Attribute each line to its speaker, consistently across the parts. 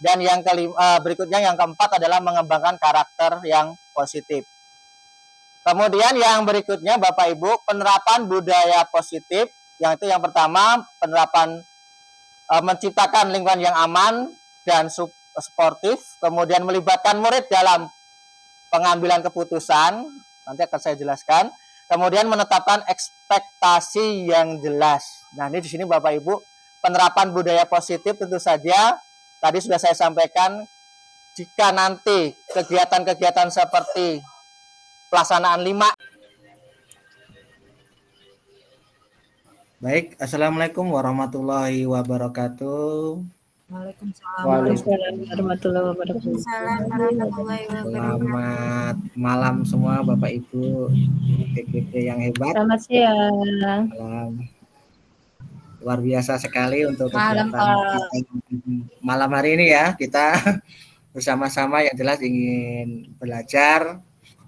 Speaker 1: dan yang berikutnya yang keempat adalah mengembangkan karakter yang positif. Kemudian yang berikutnya Bapak Ibu, penerapan budaya positif, yang itu yang pertama penerapan menciptakan lingkungan yang aman dan sportif, kemudian melibatkan murid dalam pengambilan keputusan, nanti akan saya jelaskan. Kemudian menetapkan ekspektasi yang jelas. Nah, ini di sini Bapak Ibu, penerapan budaya positif tentu saja tadi sudah saya sampaikan, jika nanti kegiatan-kegiatan seperti pelaksanaan 5.
Speaker 2: Baik, Assalamualaikum warahmatullahi wabarakatuh.
Speaker 3: Waalaikumsalam warahmatullahi wabarakatuh.
Speaker 2: Selamat malam semua Bapak Ibu TPP yang hebat.
Speaker 3: Selamat siang.
Speaker 2: Malam. Luar biasa sekali untuk kegiatan malam hari ini ya. Kita bersama-sama yang jelas ingin belajar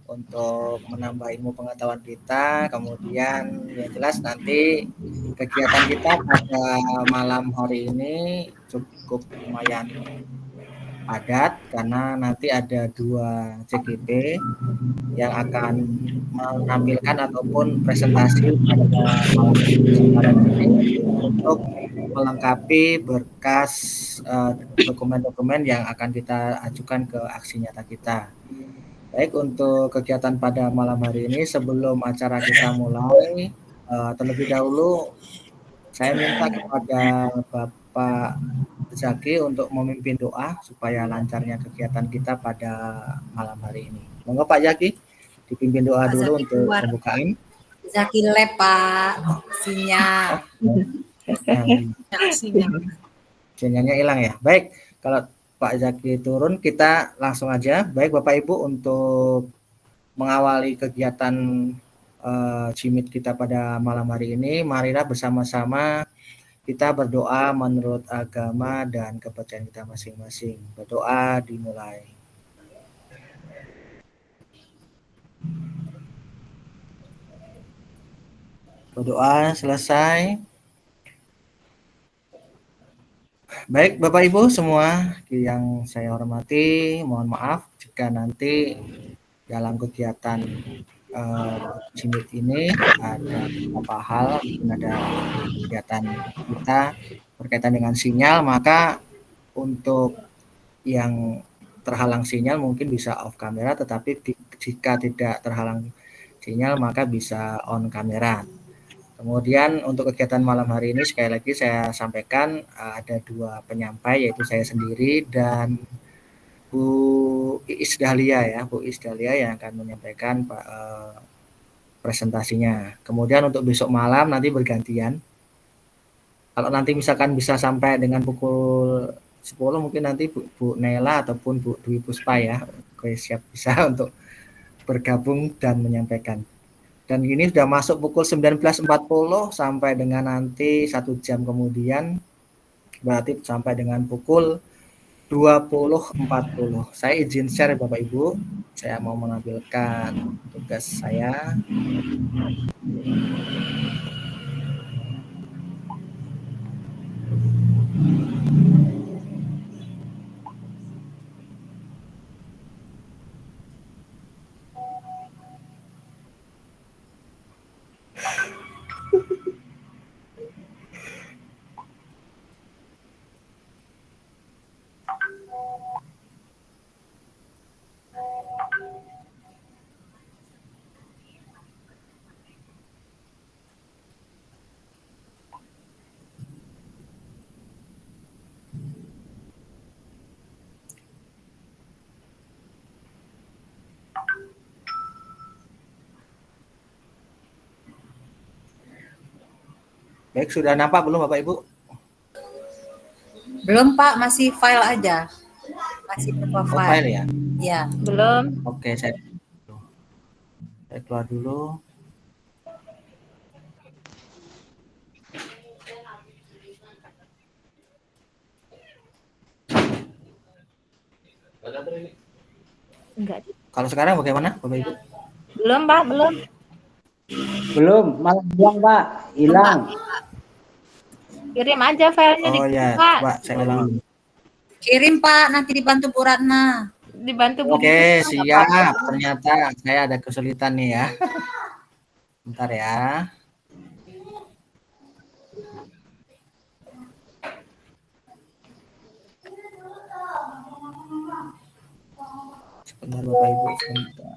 Speaker 2: untuk menambah ilmu pengetahuan kita. Kemudian yang jelas nanti kegiatan kita pada malam hari ini cukup lumayan padat karena nanti ada 2 CGP yang akan menampilkan ataupun presentasi pada malam ini untuk melengkapi berkas dokumen-dokumen yang akan kita ajukan ke aksi nyata kita. Baik, untuk kegiatan pada malam hari ini sebelum acara kita mulai, terlebih dahulu saya minta kepada Bapak Zaki untuk memimpin doa supaya lancarnya kegiatan kita pada malam hari ini. Monggo Pak Zaki, dipimpin doa dulu untuk pembukaan.
Speaker 4: Zaki lab Pak, sinyal.
Speaker 2: Sinyalnya hilang ya. Baik, kalau Pak Zaki turun, kita langsung aja. Baik Bapak Ibu, untuk mengawali kegiatan CIMIT kita pada malam hari ini, marilah bersama-sama kita berdoa menurut agama dan kepercayaan kita masing-masing. Berdoa dimulai. Berdoa selesai. Baik Bapak Ibu semua yang saya hormati, mohon maaf jika nanti dalam kegiatan CIMIT ini ada beberapa hal, ada kegiatan kita berkaitan dengan sinyal, maka untuk yang terhalang sinyal mungkin bisa off kamera, tetapi jika tidak terhalang sinyal maka bisa on kamera. Kemudian untuk kegiatan malam hari ini sekali lagi saya sampaikan ada 2 penyampai, yaitu saya sendiri dan Bu Iis Dahlia ya, Bu Iis Dahlia yang akan menyampaikan presentasinya. Kemudian untuk besok malam nanti bergantian. Kalau nanti misalkan bisa sampai dengan pukul 10 mungkin nanti Bu Nela ataupun Bu Dwi Puspa ya, oke, siap bisa untuk bergabung dan menyampaikan. Dan ini sudah masuk pukul 19.40 sampai dengan nanti 1 jam kemudian, berarti sampai dengan pukul 20.40. Saya izin share Bapak Ibu, saya mau menampilkan tugas saya. Baik, sudah nampak belum Bapak Ibu?
Speaker 4: Belum Pak, masih file aja. Masih berupa file.
Speaker 2: File ya?
Speaker 4: Ya.
Speaker 3: Belum.
Speaker 2: Oke, saya keluar dulu.
Speaker 3: Enggak.
Speaker 2: Kalau sekarang bagaimana Bapak Ibu?
Speaker 3: Belum Pak, belum.
Speaker 5: Belum, malah hilang Pak, hilang.
Speaker 3: Kirim aja filenya di
Speaker 2: Oh ya,
Speaker 3: Pak.
Speaker 2: Pak, saya ulang.
Speaker 4: Kirim Pak, nanti dibantu Bu Ratna.
Speaker 3: Dibantu Bu
Speaker 2: Oke,
Speaker 3: Divus, nggak
Speaker 2: siap.
Speaker 3: apa-apa.
Speaker 2: Ternyata saya ada kesulitan nih ya. Bentar ya. Sebentar Bapak Ibu, sebentar.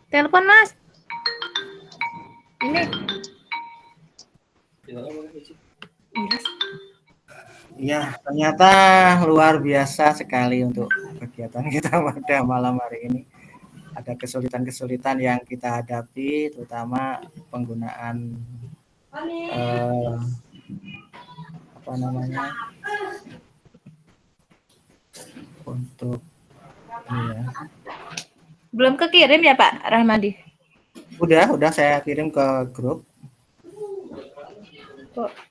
Speaker 3: Telepon Mas. Ini.
Speaker 2: Ya, ternyata luar biasa sekali untuk kegiatan kita pada malam hari ini. Ada kesulitan-kesulitan yang kita hadapi, terutama penggunaan apa namanya untuk ini ya.
Speaker 3: Belum kekirim ya Pak Rahmadi?
Speaker 2: Udah saya kirim ke grup.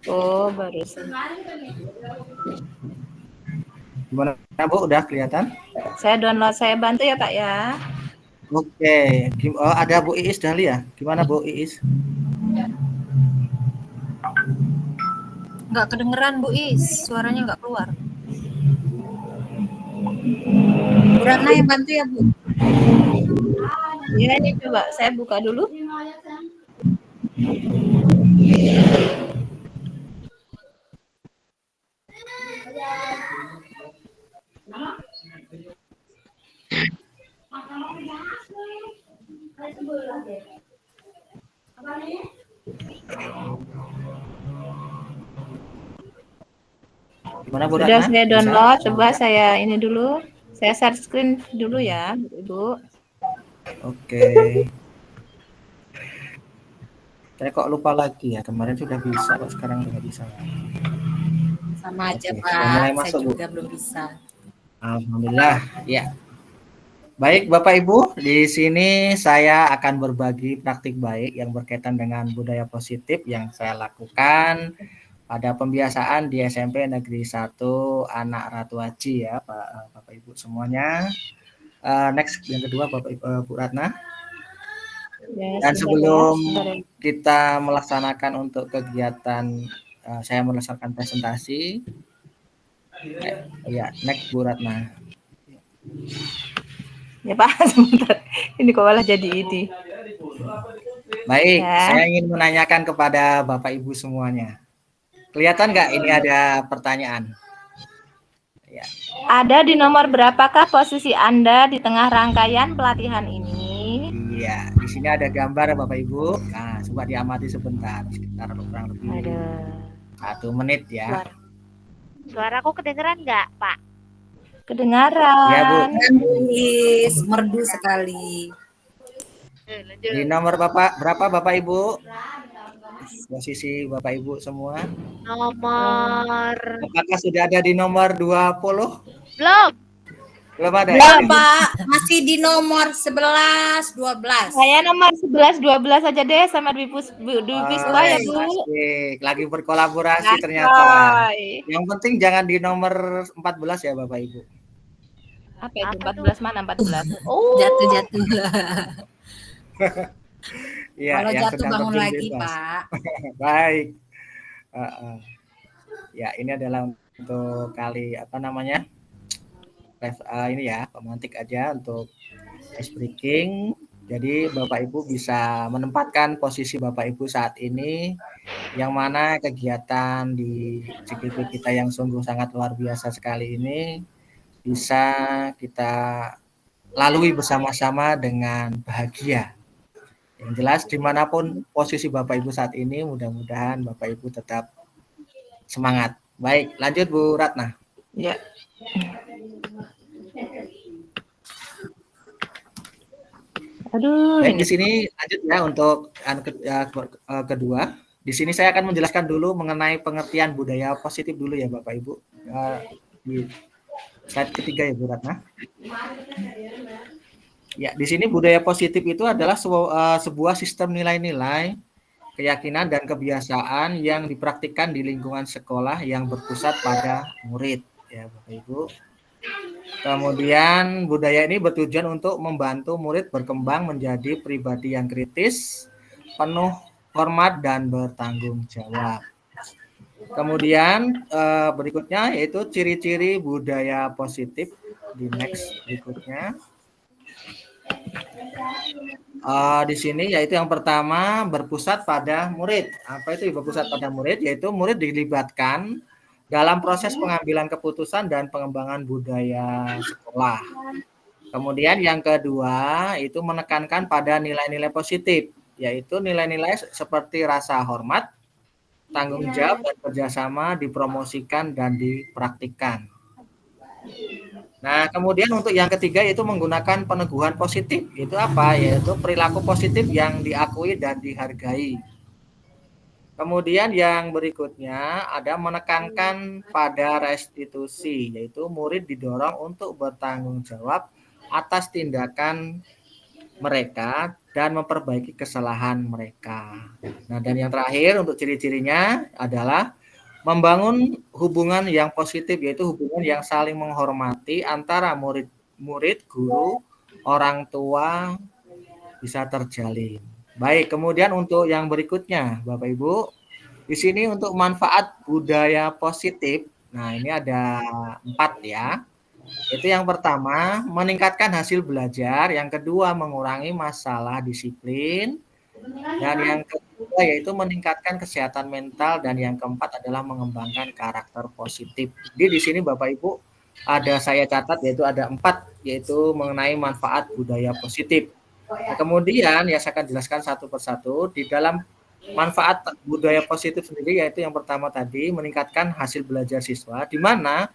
Speaker 3: Oh, barusan.
Speaker 2: Gimana Bu? Udah kelihatan?
Speaker 3: Saya download, saya bantu ya Pak ya.
Speaker 2: Oke. Oh, ada Bu Iis Dahlia. Gimana Bu Iis?
Speaker 4: Nggak kedengeran Bu Is, suaranya nggak keluar. Bu Ratna yang bantu ya Bu.
Speaker 3: Ya, ini coba saya buka dulu.
Speaker 2: Gimana Bu
Speaker 3: Sudah
Speaker 2: Ratna?
Speaker 3: saya
Speaker 2: Bisa?
Speaker 3: download, coba saya ini dulu. Saya share screen dulu ya, Ibu.
Speaker 2: Oke. Saya kok lupa lagi ya. Kemarin sudah bisa, kok sekarang nggak bisa.
Speaker 4: Sama aja
Speaker 2: Oke,
Speaker 4: Pak,
Speaker 2: sudah mulai
Speaker 4: saya
Speaker 2: masuk, Bu.
Speaker 4: juga belum bisa.
Speaker 2: Alhamdulillah, ya. Baik Bapak Ibu, di sini saya akan berbagi praktik baik yang berkaitan dengan budaya positif yang saya lakukan pada pembiasaan di SMP Negeri 1 Anak Ratu Haji ya, Bapak Ibu semuanya. Next yang kedua Bapak Ibu, Bu Ratna.
Speaker 3: Ya,
Speaker 2: Dan
Speaker 3: sebentar
Speaker 2: sebelum
Speaker 3: ya.
Speaker 2: kita melaksanakan untuk kegiatan, saya melaksanakan presentasi. Ya, next Bu Ratna.
Speaker 3: Ya Pak, sebentar. Ini kok malah jadi ini.
Speaker 2: Baik,
Speaker 3: Ya.
Speaker 2: saya ingin menanyakan kepada Bapak Ibu semuanya. Kelihatan nggak ini ada pertanyaan? Ya.
Speaker 3: Ada di nomor berapakah posisi Anda di tengah rangkaian pelatihan ini?
Speaker 2: Iya, di sini ada gambar Bapak Ibu. Nah, coba diamati sebentar, sekitar kurang lebih 1 menit ya.
Speaker 6: Suaraku kedengeran nggak, Pak?
Speaker 3: Kedengaran.
Speaker 2: Ya Bu.
Speaker 4: Bu Is, merdu sekali.
Speaker 2: Di nomor Bapak berapa Bapak Ibu? Posisi Bapak Ibu semua.
Speaker 6: Nomor
Speaker 2: Apakah sudah ada di nomor 20?
Speaker 6: belum.
Speaker 2: Belum ada.
Speaker 4: Belum Pak, masih di nomor 11, 12.
Speaker 3: Saya nomor 11, 12 aja deh sama Dwi Puspa ya Bu.
Speaker 2: Asik. Lagi berkolaborasi
Speaker 3: Nah,
Speaker 2: ternyata.
Speaker 3: coy.
Speaker 2: Yang penting jangan di nomor 14 ya Bapak Ibu.
Speaker 3: Apa itu?
Speaker 6: Apa
Speaker 3: 14 mana 14? Oh.
Speaker 4: Jatuh-jatuh.
Speaker 2: Ya,
Speaker 4: Kalau
Speaker 2: yang
Speaker 4: jatuh
Speaker 2: sedang
Speaker 4: bangun
Speaker 2: terjun
Speaker 4: lagi
Speaker 2: bebas.
Speaker 4: Pak.
Speaker 2: Baik. Ya, ini adalah untuk kali apa namanya? Ini ya, pemantik aja untuk ice breaking. Jadi Bapak Ibu bisa menempatkan posisi Bapak Ibu saat ini, yang mana kegiatan di CGP kita yang sungguh sangat luar biasa sekali ini bisa kita lalui bersama-sama dengan bahagia. Yang jelas dimanapun posisi Bapak Ibu saat ini, mudah-mudahan Bapak Ibu tetap semangat. Baik, lanjut Bu Ratna.
Speaker 3: Ya. Aduh.
Speaker 2: Baik, di sini lanjut ya untuk kedua. Di sini saya akan menjelaskan dulu mengenai pengertian budaya positif dulu ya Bapak Ibu. Di slide ketiga ya Bu Ratna. Ya, di sini budaya positif itu adalah sebuah sistem nilai-nilai, keyakinan dan kebiasaan yang dipraktikkan di lingkungan sekolah yang berpusat pada murid ya Bapak Ibu. Kemudian budaya ini bertujuan untuk membantu murid berkembang menjadi pribadi yang kritis, penuh hormat dan bertanggung jawab. Kemudian berikutnya yaitu ciri-ciri budaya positif di next berikutnya. Di sini yaitu yang pertama berpusat pada murid. Apa itu berpusat pada murid? Yaitu murid dilibatkan dalam proses pengambilan keputusan dan pengembangan budaya sekolah. Kemudian yang kedua itu menekankan pada nilai-nilai positif, yaitu nilai-nilai seperti rasa hormat, tanggung jawab, dan kerjasama dipromosikan dan dipraktikkan. Nah, kemudian untuk yang ketiga yaitu menggunakan peneguhan positif. Itu apa? Yaitu perilaku positif yang diakui dan dihargai. Kemudian yang berikutnya ada menekankan pada restitusi, yaitu murid didorong untuk bertanggung jawab atas tindakan mereka dan memperbaiki kesalahan mereka. Nah, dan yang terakhir untuk ciri-cirinya adalah membangun hubungan yang positif, yaitu hubungan yang saling menghormati antara murid, guru, orang tua bisa terjalin. Baik, kemudian untuk yang berikutnya, Bapak Ibu, di sini untuk manfaat budaya positif, nah ini ada 4 ya. Itu yang pertama, meningkatkan hasil belajar, yang kedua mengurangi masalah disiplin, dan yang ketiga yaitu meningkatkan kesehatan mental, dan yang keempat adalah mengembangkan karakter positif. Jadi di sini Bapak Ibu ada saya catat yaitu ada 4 yaitu mengenai manfaat budaya positif. Nah, kemudian ya saya akan jelaskan satu persatu di dalam manfaat budaya positif sendiri, yaitu yang pertama tadi meningkatkan hasil belajar siswa, di mana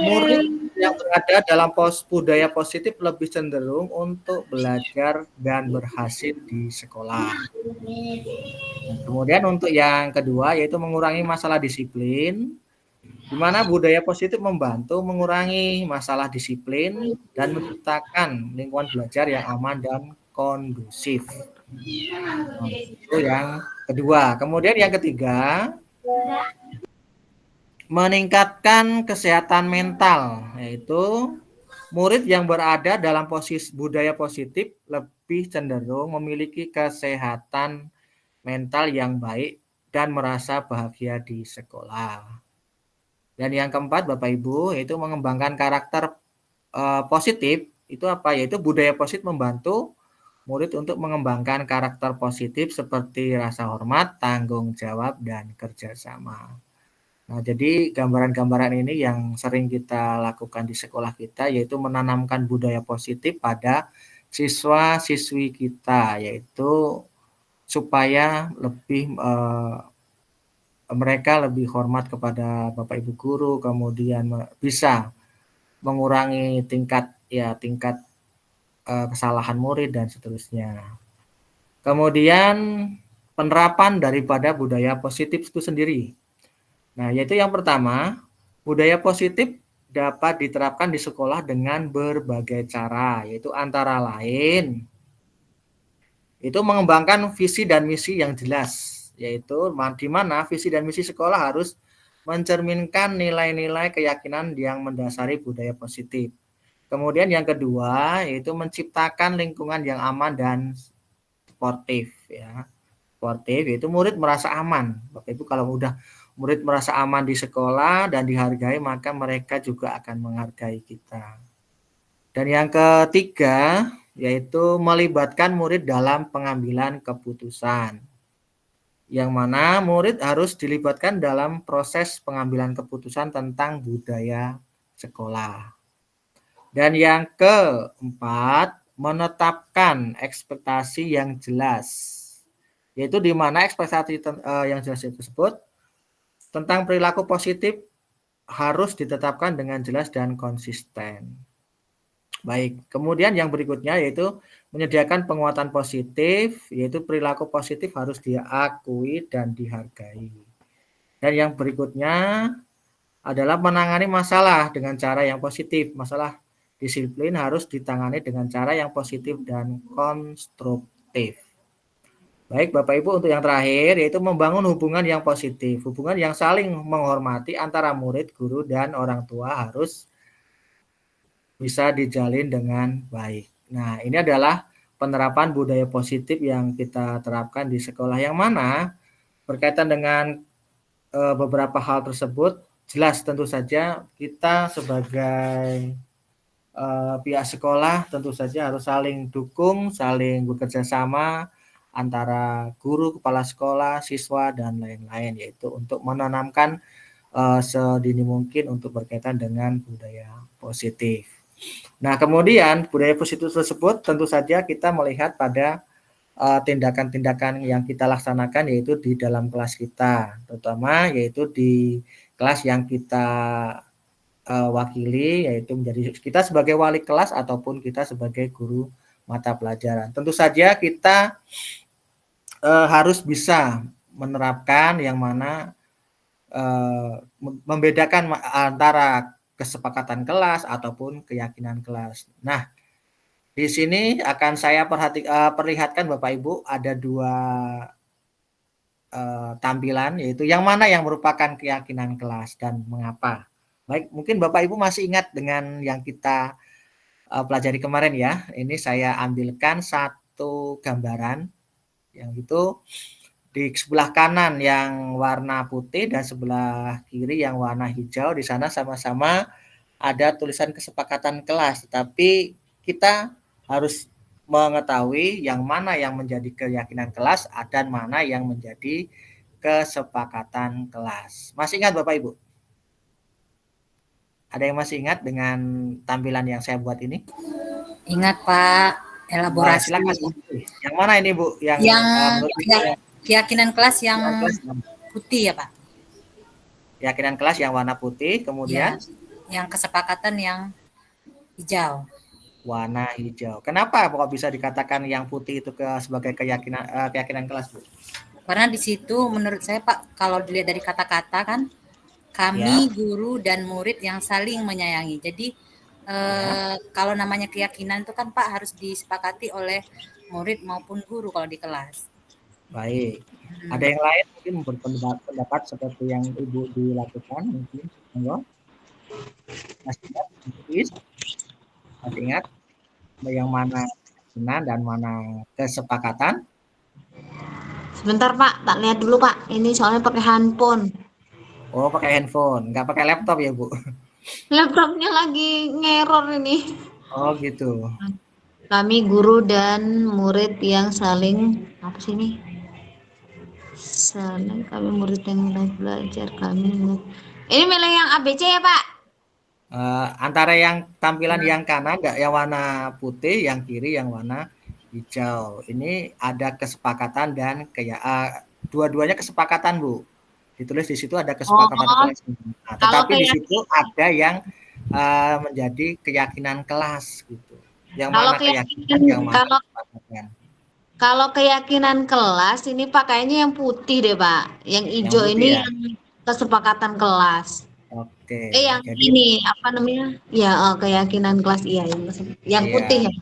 Speaker 2: murid yang berada dalam budaya positif lebih cenderung untuk belajar dan berhasil di sekolah. Kemudian untuk yang kedua yaitu mengurangi masalah disiplin, di mana budaya positif membantu mengurangi masalah disiplin dan menciptakan lingkungan belajar yang aman dan kondusif. Nah, itu yang kedua. Kemudian yang ketiga, meningkatkan kesehatan mental, yaitu murid yang berada dalam posisi budaya positif lebih cenderung memiliki kesehatan mental yang baik dan merasa bahagia di sekolah. Dan yang keempat, Bapak Ibu, yaitu mengembangkan karakter positif. Itu apa? Yaitu budaya positif membantu murid untuk mengembangkan karakter positif seperti rasa hormat, tanggung jawab, dan kerjasama. Nah, jadi gambaran-gambaran ini yang sering kita lakukan di sekolah kita, yaitu menanamkan budaya positif pada siswa-siswi kita, yaitu supaya lebih mereka lebih hormat kepada Bapak Ibu guru, kemudian bisa mengurangi tingkat kesalahan murid dan seterusnya. Kemudian penerapan daripada budaya positif itu sendiri. Nah, yaitu yang pertama, budaya positif dapat diterapkan di sekolah dengan berbagai cara, yaitu antara lain itu mengembangkan visi dan misi yang jelas, yaitu di mana visi dan misi sekolah harus mencerminkan nilai-nilai keyakinan yang mendasari budaya positif. Kemudian yang kedua yaitu menciptakan lingkungan yang aman dan sportif ya. Sportif yaitu murid merasa aman. Bapak Ibu kalau udah murid merasa aman di sekolah dan dihargai, maka mereka juga akan menghargai kita. Dan yang ketiga yaitu melibatkan murid dalam pengambilan keputusan. Yang mana murid harus dilibatkan dalam proses pengambilan keputusan tentang budaya sekolah. Dan yang keempat, menetapkan ekspektasi yang jelas. Yaitu di mana ekspektasi yang jelas tersebut tentang perilaku positif harus ditetapkan dengan jelas dan konsisten. Baik, kemudian yang berikutnya yaitu menyediakan penguatan positif, yaitu perilaku positif harus diakui dan dihargai. Dan yang berikutnya adalah menangani masalah dengan cara yang positif. Masalah disiplin harus ditangani dengan cara yang positif dan konstruktif. Baik, Bapak Ibu, untuk yang terakhir yaitu membangun hubungan yang positif. Hubungan yang saling menghormati antara murid, guru, dan orang tua harus bisa dijalin dengan baik. Nah, ini adalah penerapan budaya positif yang kita terapkan di sekolah, yang mana berkaitan dengan beberapa hal tersebut, jelas tentu saja kita sebagai pihak sekolah tentu saja harus saling dukung, saling bekerja sama antara guru, kepala sekolah, siswa, dan lain-lain, yaitu untuk menanamkan sedini mungkin untuk berkaitan dengan budaya positif. Nah, kemudian budaya positif tersebut tentu saja kita melihat pada tindakan-tindakan yang kita laksanakan yaitu di dalam kelas kita, terutama yaitu di kelas yang kita wakili, yaitu menjadi kita sebagai wali kelas ataupun kita sebagai guru mata pelajaran. Tentu saja kita harus bisa menerapkan yang mana membedakan antara kesepakatan kelas ataupun keyakinan kelas. Nah, di sini akan saya perlihatkan Bapak Ibu ada dua tampilan, yaitu yang mana yang merupakan keyakinan kelas dan mengapa. Baik, mungkin Bapak Ibu masih ingat dengan yang kita pelajari kemarin ya. Ini saya ambilkan satu gambaran yang itu di sebelah kanan yang warna putih dan sebelah kiri yang warna hijau. Di sana sama-sama ada tulisan kesepakatan kelas, tetapi kita harus mengetahui yang mana yang menjadi keyakinan kelas dan mana yang menjadi kesepakatan kelas. Masih ingat Bapak Ibu? Ada yang masih ingat dengan tampilan yang saya buat ini?
Speaker 4: Ingat Pak, elaborasi.
Speaker 2: Silakan. Yang mana ini Bu? Yang
Speaker 4: keyakinan kelas yang putih ya Pak?
Speaker 2: Keyakinan kelas yang warna putih, kemudian
Speaker 4: yang kesepakatan yang hijau.
Speaker 2: Warna hijau. Kenapa kok bisa dikatakan yang putih itu sebagai keyakinan kelas, Bu?
Speaker 4: Karena di situ menurut saya Pak, kalau dilihat dari kata-kata kan, kami guru dan murid yang saling menyayangi. Jadi kalau namanya keyakinan itu kan Pak harus disepakati oleh murid maupun guru kalau di kelas.
Speaker 2: Baik. Ada yang lain mungkin berpendapat seperti yang Ibu dilakukan mungkin? Masih ingat? Masih ingat yang mana keyakinan dan mana kesepakatan?
Speaker 7: Sebentar Pak, tak lihat dulu Pak. Ini soalnya pakai handphone.
Speaker 2: Oh, pakai handphone, nggak pakai laptop ya Bu?
Speaker 7: Laptopnya lagi ngeror ini.
Speaker 2: Oh gitu.
Speaker 7: Kami guru dan murid yang saling apa sih ini? Saling kami murid yang belajar kami. Ini milih yang ABC ya Pak?
Speaker 2: Antara yang tampilan yang kanan yang warna putih, yang kiri yang warna hijau. Ini ada kesepakatan dan dua-duanya kesepakatan Bu. Ditulis di situ ada kesepakatan kelas. Nah, tetapi di situ ada yang menjadi keyakinan kelas gitu. Yang mana keyakinan, yang mana kesepakatan.
Speaker 7: Kalau keyakinan kelas ini pakainya yang putih deh Pak. Yang hijau ini yang kesepakatan kelas.
Speaker 2: Oke.
Speaker 7: Yang ini apa namanya? Ya keyakinan kelas yang putih ya.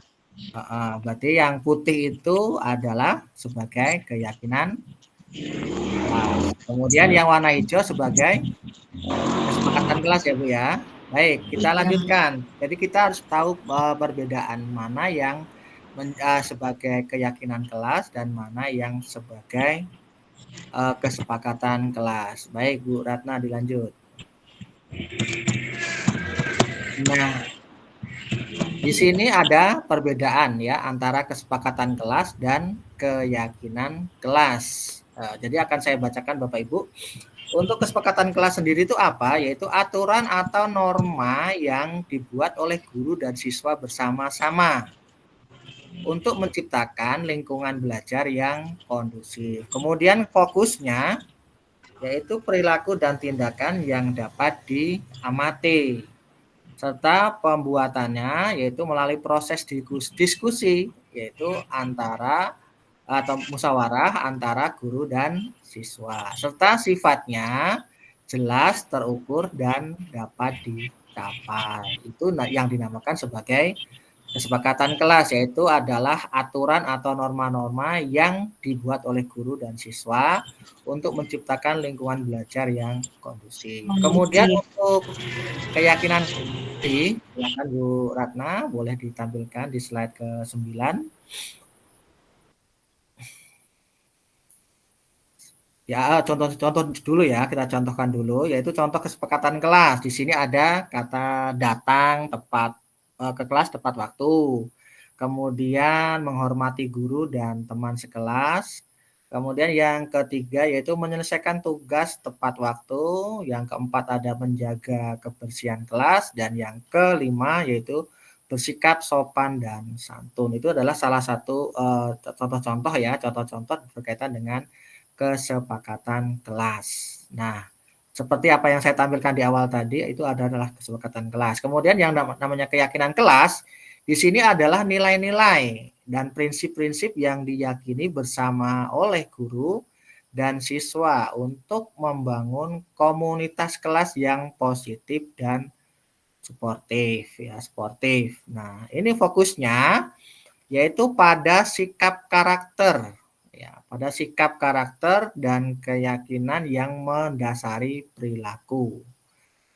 Speaker 2: Berarti yang putih itu adalah sebagai keyakinan kelas. Kemudian yang warna hijau sebagai kesepakatan kelas ya Bu ya. Baik, kita lanjutkan. Jadi kita harus tahu perbedaan mana yang sebagai keyakinan kelas dan mana yang sebagai kesepakatan kelas. Baik Bu Ratna, dilanjut. Nah, di sini ada perbedaan ya antara kesepakatan kelas dan keyakinan kelas. Jadi akan saya bacakan Bapak Ibu. Untuk kesepakatan kelas sendiri itu apa? Yaitu aturan atau norma yang dibuat oleh guru dan siswa bersama-sama untuk menciptakan lingkungan belajar yang kondusif. Kemudian fokusnya yaitu perilaku dan tindakan yang dapat diamati, serta pembuatannya yaitu melalui proses diskusi yaitu antara atau musyawarah antara guru dan siswa, serta sifatnya jelas, terukur, dan dapat dicapai. Itu yang dinamakan sebagai kesepakatan kelas, yaitu adalah aturan atau norma-norma yang dibuat oleh guru dan siswa untuk menciptakan lingkungan belajar yang kondusif. Kemudian untuk keyakinan, silakan Bu Ratna, boleh ditampilkan di slide ke-9. Ya, contoh dulu ya, kita contohkan dulu, yaitu contoh kesepakatan kelas. Di sini ada kata datang ke kelas tepat waktu. Kemudian menghormati guru dan teman sekelas. Kemudian yang ketiga yaitu menyelesaikan tugas tepat waktu. Yang keempat ada menjaga kebersihan kelas. Dan yang kelima yaitu bersikap sopan dan santun. Itu adalah salah satu contoh-contoh ya, contoh-contoh berkaitan dengan kesepakatan kelas. Nah, seperti apa yang saya tampilkan di awal tadi, itu adalah kesepakatan kelas. Kemudian yang namanya keyakinan kelas, di sini adalah nilai-nilai dan prinsip-prinsip yang diyakini bersama oleh guru dan siswa untuk membangun komunitas kelas yang positif dan sportif ya, sportif. Nah, ini fokusnya yaitu pada sikap karakter ya, pada sikap karakter dan keyakinan yang mendasari perilaku.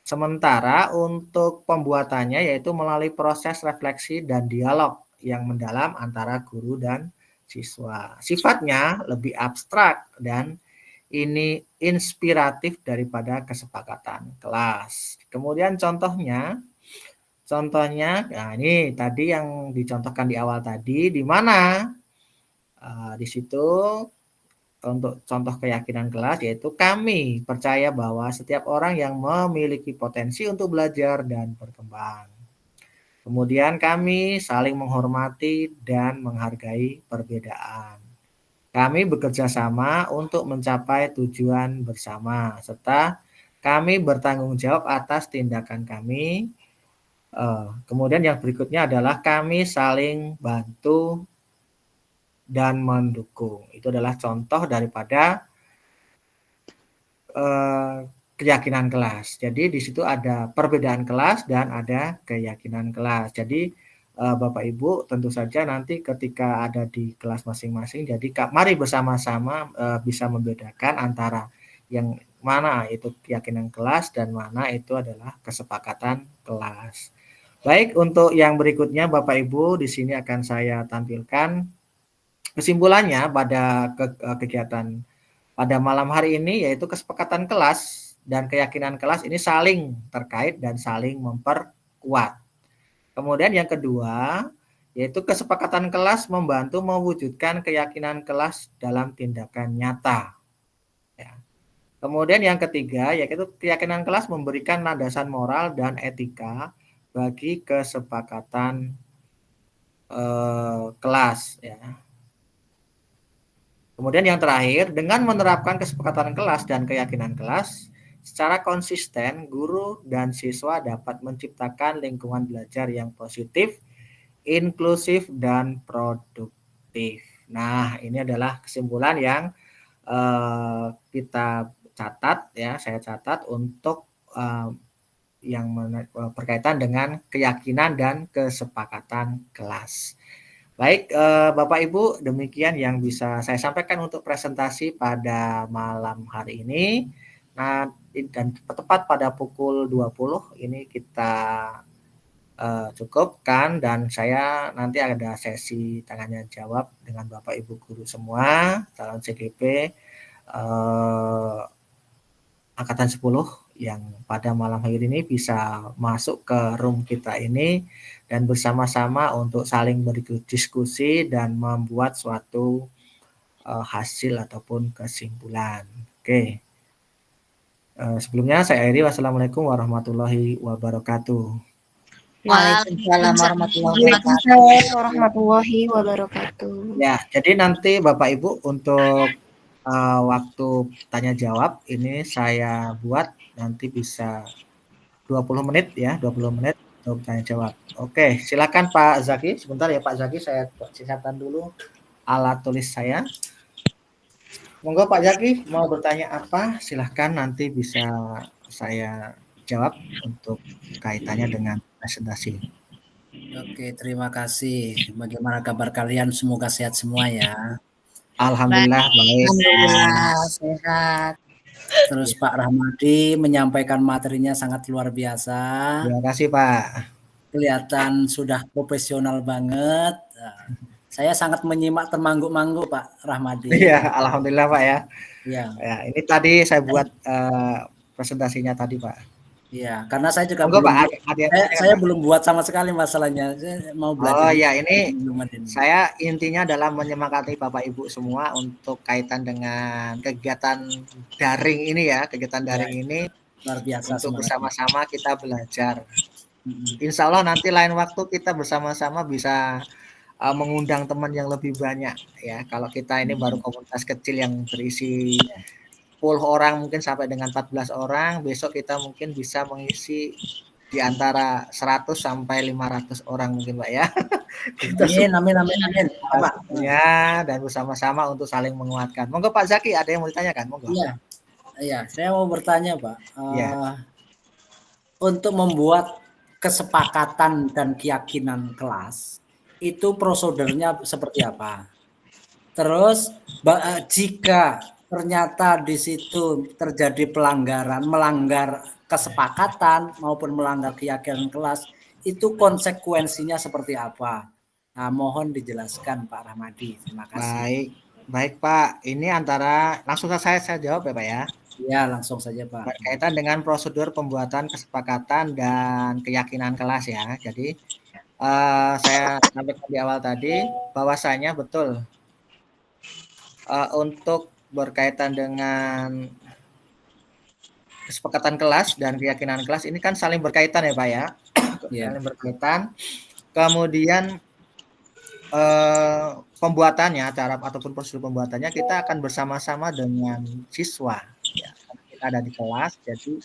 Speaker 2: Sementara untuk pembuatannya yaitu melalui proses refleksi dan dialog yang mendalam antara guru dan siswa. Sifatnya lebih abstrak dan ini inspiratif daripada kesepakatan kelas. Kemudian contohnya, nah ini tadi yang dicontohkan di awal tadi, di mana di situ untuk contoh keyakinan kelas yaitu kami percaya bahwa setiap orang yang memiliki potensi untuk belajar dan berkembang. Kemudian kami saling menghormati dan menghargai perbedaan. Kami bekerja sama untuk mencapai tujuan bersama, serta kami bertanggung jawab atas tindakan kami. Kemudian yang berikutnya adalah kami saling bantu dan mendukung. Itu adalah contoh daripada keyakinan kelas. Jadi di situ ada perbedaan kelas dan ada keyakinan kelas. Jadi Bapak Ibu tentu saja nanti ketika ada di kelas masing-masing, jadi mari bersama-sama bisa membedakan antara yang mana itu keyakinan kelas dan mana itu adalah kesepakatan kelas. Baik, untuk yang berikutnya Bapak Ibu di sini akan saya tampilkan kesimpulannya pada kegiatan pada malam hari ini, yaitu kesepakatan kelas dan keyakinan kelas ini saling terkait dan saling memperkuat. Kemudian yang kedua, yaitu kesepakatan kelas membantu mewujudkan keyakinan kelas dalam tindakan nyata. Ya. Kemudian yang ketiga, yaitu keyakinan kelas memberikan landasan moral dan etika bagi kesepakatan kelas. Ya. Kemudian yang terakhir, dengan menerapkan kesepakatan kelas dan keyakinan kelas, secara konsisten, guru dan siswa dapat menciptakan lingkungan belajar yang positif, inklusif, dan produktif. Nah, ini adalah kesimpulan yang kita catat, ya, saya catat untuk yang berkaitan dengan keyakinan dan kesepakatan kelas. Baik, Bapak Ibu, demikian yang bisa saya sampaikan untuk presentasi pada malam hari ini. Nah, dan tepat pada pukul 20 ini kita cukupkan, dan saya nanti ada sesi tanya jawab dengan Bapak Ibu guru semua, calon CGP angkatan 10 yang pada malam hari ini bisa masuk ke room kita ini dan bersama-sama untuk saling berdiskusi dan membuat suatu hasil ataupun kesimpulan. Oke. Sebelumnya saya akhiri. Wassalamualaikum warahmatullahi wabarakatuh.
Speaker 4: Waalaikumsalam
Speaker 6: warahmatullahi wabarakatuh.
Speaker 2: Ya, jadi nanti Bapak Ibu untuk waktu tanya jawab ini saya buat nanti bisa 20 menit ya, 20 menit untuk tanya jawab. Oke, silakan Pak Zaki. Sebentar ya Pak Zaki, saya siapkan dulu alat tulis saya. Monggo Pak Zaki, mau bertanya apa? Silahkan, nanti bisa saya jawab untuk kaitannya dengan presentasi.
Speaker 8: Oke, terima kasih. Bagaimana kabar kalian? Semoga sehat semua ya.
Speaker 2: Alhamdulillah baik.
Speaker 4: Alhamdulillah sehat.
Speaker 8: Terus Pak Rahmadi menyampaikan materinya sangat luar biasa.
Speaker 2: Terima kasih Pak.
Speaker 8: Kelihatan sudah profesional banget. Saya sangat menyimak termangguk-mangguk Pak Rahmadi.
Speaker 2: Iya, alhamdulillah Pak ya.
Speaker 8: Iya.
Speaker 2: Ya, ini tadi saya buat presentasinya tadi Pak.
Speaker 8: Iya, karena saya juga
Speaker 2: Monggo
Speaker 8: belum
Speaker 2: Pak, ada yang
Speaker 8: saya
Speaker 2: bertanya, Pak?
Speaker 8: belum buat sama sekali masalahnya. Saya mau
Speaker 2: Oh
Speaker 8: belajar
Speaker 2: ya, ini
Speaker 8: belum ada ini.
Speaker 2: saya intinya adalah menyemangati Bapak Ibu semua untuk kaitan dengan kegiatan daring ini ya, kegiatan
Speaker 8: Ya,
Speaker 2: daring ini
Speaker 8: luar biasa
Speaker 2: untuk
Speaker 8: semangatnya.
Speaker 2: bersama-sama kita belajar.
Speaker 8: Mm-mm.
Speaker 2: Insya Allah nanti lain waktu kita bersama-sama bisa mengundang teman yang lebih banyak ya. Kalau kita ini baru komunitas kecil yang berisi 10 orang mungkin sampai dengan 14 orang, besok kita mungkin bisa mengisi di antara 100 sampai 500 orang mungkin Pak ya. Kita
Speaker 8: Amin, amin, amin. Pak.
Speaker 2: ya dan bersama-sama untuk saling menguatkan. Monggo Pak Zaki, ada yang mau ditanyakan? Monggo.
Speaker 8: Iya, iya. Saya mau bertanya Pak,
Speaker 2: Ya.
Speaker 8: untuk membuat kesepakatan dan keyakinan kelas itu prosedurnya seperti apa? Terus jika ternyata di situ terjadi pelanggaran, melanggar kesepakatan maupun melanggar keyakinan kelas, itu konsekuensinya seperti apa? Nah, mohon dijelaskan Pak Rahmadi. Terima kasih.
Speaker 2: Baik Pak. Ini antara langsung saya jawab ya Pak ya.
Speaker 8: Ya, langsung saja Pak.
Speaker 2: Berkaitan dengan prosedur pembuatan kesepakatan dan keyakinan kelas ya. Jadi saya sampaikan di awal tadi bahwasanya betul untuk berkaitan dengan kesepakatan kelas dan keyakinan kelas ini kan saling berkaitan ya Pak ya. Saling berkaitan. Kemudian pembuatannya, cara ataupun prosedur pembuatannya kita akan bersama-sama dengan siswa. Ya, kita ada di kelas, jadi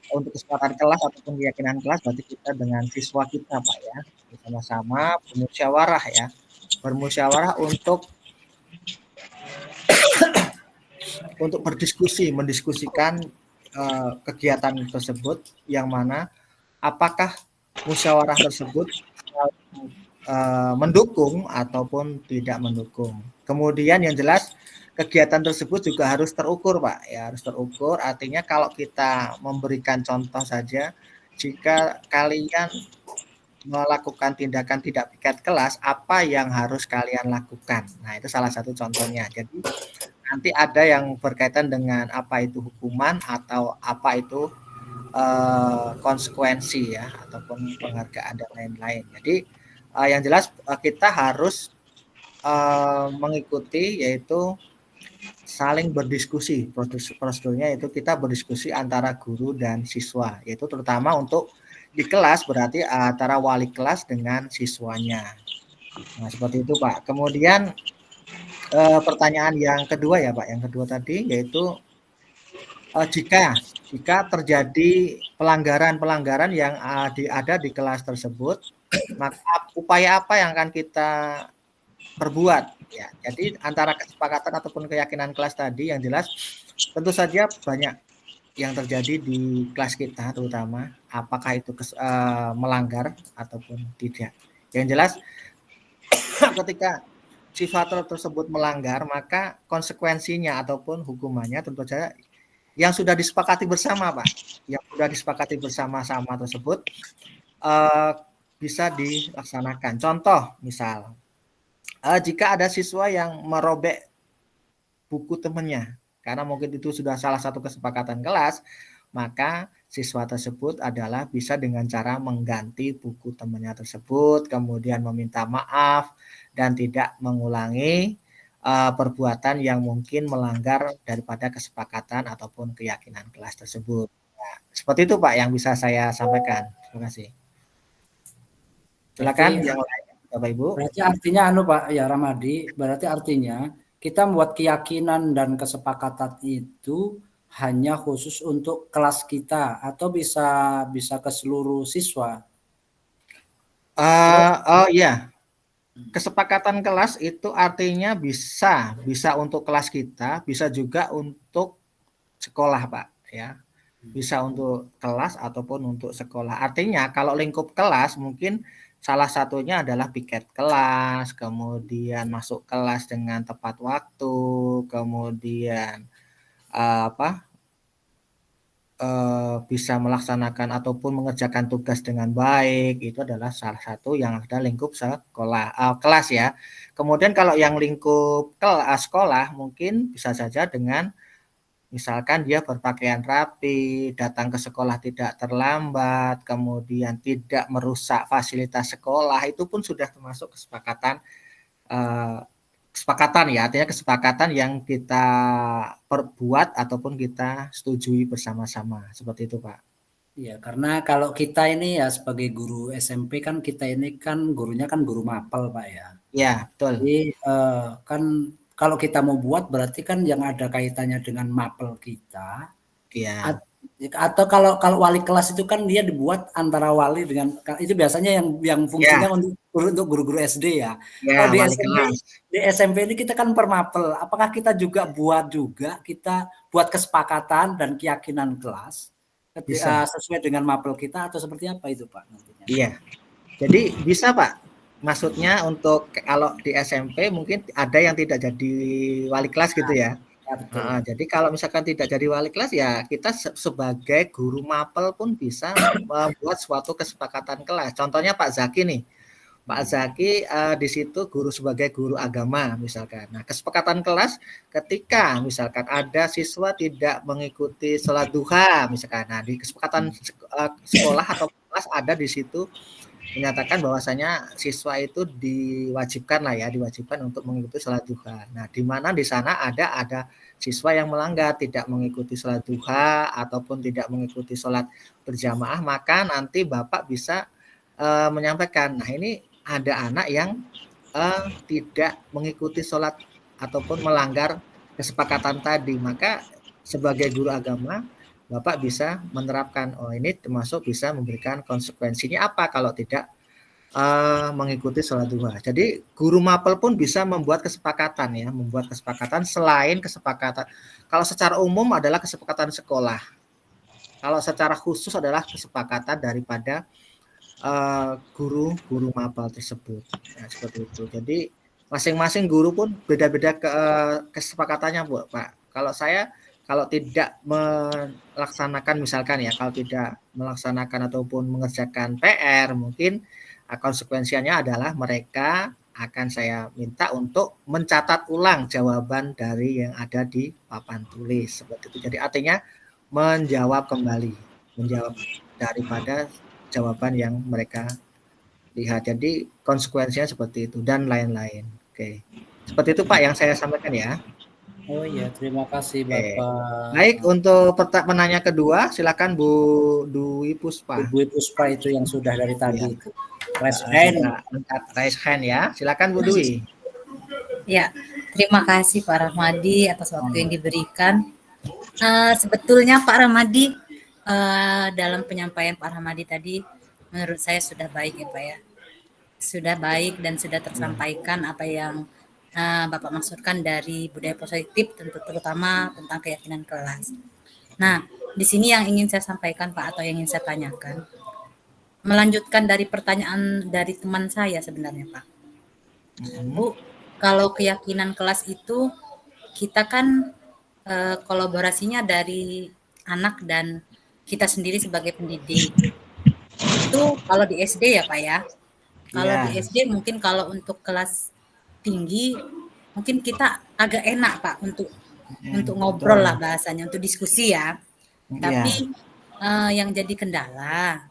Speaker 2: untuk kesepakatan kelas ataupun keyakinan kelas berarti kita dengan siswa kita Pak ya, bersama-sama bermusyawarah ya, bermusyawarah untuk mendiskusikan kegiatan tersebut yang mana apakah musyawarah tersebut mendukung ataupun tidak mendukung. Kemudian yang jelas kegiatan tersebut juga harus terukur Pak ya, harus terukur. Artinya kalau kita memberikan contoh saja, jika kalian melakukan tindakan tidak piket kelas, apa yang harus kalian lakukan? Nah itu salah satu contohnya. Jadi nanti ada yang berkaitan dengan apa itu hukuman atau apa itu konsekuensi ya ataupun penghargaan dan lain-lain. Jadi yang jelas kita harus mengikuti yaitu saling berdiskusi. Prosedurnya itu kita berdiskusi antara guru dan siswa, yaitu terutama untuk di kelas berarti antara wali kelas dengan siswanya. Nah seperti itu Pak. Kemudian pertanyaan yang kedua ya Pak, yang kedua tadi yaitu jika terjadi pelanggaran yang ada di kelas tersebut, maka upaya apa yang akan kita perbuat ya. Jadi antara kesepakatan ataupun keyakinan kelas tadi yang jelas tentu saja banyak yang terjadi di kelas kita, terutama apakah itu melanggar ataupun tidak. Yang jelas ketika sifat tersebut melanggar, maka konsekuensinya ataupun hukumannya tentu saja yang sudah disepakati bersama Pak, yang sudah disepakati bersama-sama tersebut bisa dilaksanakan. Contoh misal jika ada siswa yang merobek buku temannya karena mungkin itu sudah salah satu kesepakatan kelas, maka siswa tersebut adalah bisa dengan cara mengganti buku temannya tersebut, kemudian meminta maaf dan tidak mengulangi perbuatan yang mungkin melanggar daripada kesepakatan ataupun keyakinan kelas tersebut. Nah, seperti itu Pak yang bisa saya sampaikan. Terima kasih. Silakan yang lain Bapak Ibu.
Speaker 8: Berarti artinya Pak ya Ramadi, berarti artinya kita membuat keyakinan dan kesepakatan itu hanya khusus untuk kelas kita atau bisa ke seluruh siswa?
Speaker 2: Oh iya. Kesepakatan kelas itu artinya bisa untuk kelas kita, bisa juga untuk sekolah Pak ya. Bisa untuk kelas ataupun untuk sekolah. Artinya kalau lingkup kelas mungkin salah satunya adalah piket kelas, kemudian masuk kelas dengan tepat waktu, kemudian bisa melaksanakan ataupun mengerjakan tugas dengan baik, itu adalah salah satu yang ada lingkup kelas ya. Kemudian kalau yang lingkup sekolah mungkin bisa saja dengan misalkan dia berpakaian rapi, datang ke sekolah tidak terlambat, kemudian tidak merusak fasilitas sekolah, itu pun sudah termasuk kesepakatan ya, artinya kesepakatan yang kita perbuat ataupun kita setujui bersama-sama, seperti itu Pak.
Speaker 8: Iya, karena kalau kita ini ya sebagai guru SMP kan kita ini kan gurunya kan guru mapel Pak ya.
Speaker 2: Ya, betul.
Speaker 8: Jadi kan kalau kita mau buat berarti kan yang ada kaitannya dengan mapel kita.
Speaker 2: Iya.
Speaker 8: Atau kalau wali kelas itu kan dia dibuat antara wali dengan itu biasanya yang fungsinya untuk guru-guru SD ya.
Speaker 2: Ya,
Speaker 8: Kalau di SMP ini kita kan per mapel. Apakah kita juga kita buat kesepakatan dan keyakinan kelas sesuai dengan mapel kita atau seperti apa itu Pak nantinya?
Speaker 2: Iya. Jadi bisa Pak. Maksudnya untuk kalau di SMP mungkin ada yang tidak jadi wali kelas gitu ya. Jadi kalau misalkan tidak jadi wali kelas ya kita sebagai guru mapel pun bisa membuat suatu kesepakatan kelas. Contohnya Pak Zaki nih. Pak Zaki di situ sebagai guru agama misalkan. Nah, kesepakatan kelas ketika misalkan ada siswa tidak mengikuti sholat duha misalkan. Nah, di kesepakatan sekolah atau kelas ada di situ menyatakan bahwasanya siswa itu diwajibkan untuk mengikuti sholat duha. Nah, di mana di sana ada siswa yang melanggar, tidak mengikuti sholat duha ataupun tidak mengikuti sholat berjamaah, maka nanti Bapak bisa menyampaikan, nah ini ada anak yang tidak mengikuti sholat ataupun melanggar kesepakatan tadi, maka sebagai guru agama Bapak bisa menerapkan, oh ini termasuk bisa memberikan konsekuensinya apa kalau tidak mengikuti sholat duha. Jadi guru mapel pun bisa membuat kesepakatan ya, selain kesepakatan. Kalau secara umum adalah kesepakatan sekolah. Kalau secara khusus adalah kesepakatan daripada guru mapel tersebut. Nah, seperti itu. Jadi masing-masing guru pun beda-beda kesepakatannya Pak. Kalau tidak melaksanakan misalkan ya, kalau tidak melaksanakan ataupun mengerjakan PR, mungkin konsekuensinya adalah mereka akan saya minta untuk mencatat ulang jawaban dari yang ada di papan tulis seperti itu. Jadi artinya menjawab daripada jawaban yang mereka lihat. Jadi konsekuensinya seperti itu dan lain-lain. Oke. Seperti itu Pak yang saya sampaikan ya.
Speaker 8: Oh iya, terima kasih Bapak.
Speaker 2: Baik, untuk penanya kedua, silakan Bu Dwi Puspa.
Speaker 8: Bu Dwi Puspa itu yang sudah dari tadi.
Speaker 2: Raise hand ya, silakan Bu Dwi.
Speaker 4: Ya, terima kasih Pak Rahmadi atas waktu yang diberikan. Sebetulnya Pak Rahmadi dalam penyampaian Pak Rahmadi tadi, menurut saya sudah baik ya Pak ya. Sudah baik dan sudah tersampaikan apa yang Bapak maksudkan dari budaya positif, terutama tentang keyakinan kelas. Nah, di sini yang ingin saya sampaikan Pak, atau yang ingin saya tanyakan, melanjutkan dari pertanyaan dari teman saya sebenarnya Pak. Bu, kalau keyakinan kelas itu kita kan kolaborasinya dari anak dan kita sendiri sebagai pendidik. Itu kalau di SD ya Pak ya. Kalau di SD mungkin kalau untuk kelas tinggi mungkin kita agak enak Pak untuk ngobrol lah bahasanya, untuk diskusi ya. Tapi yang jadi kendala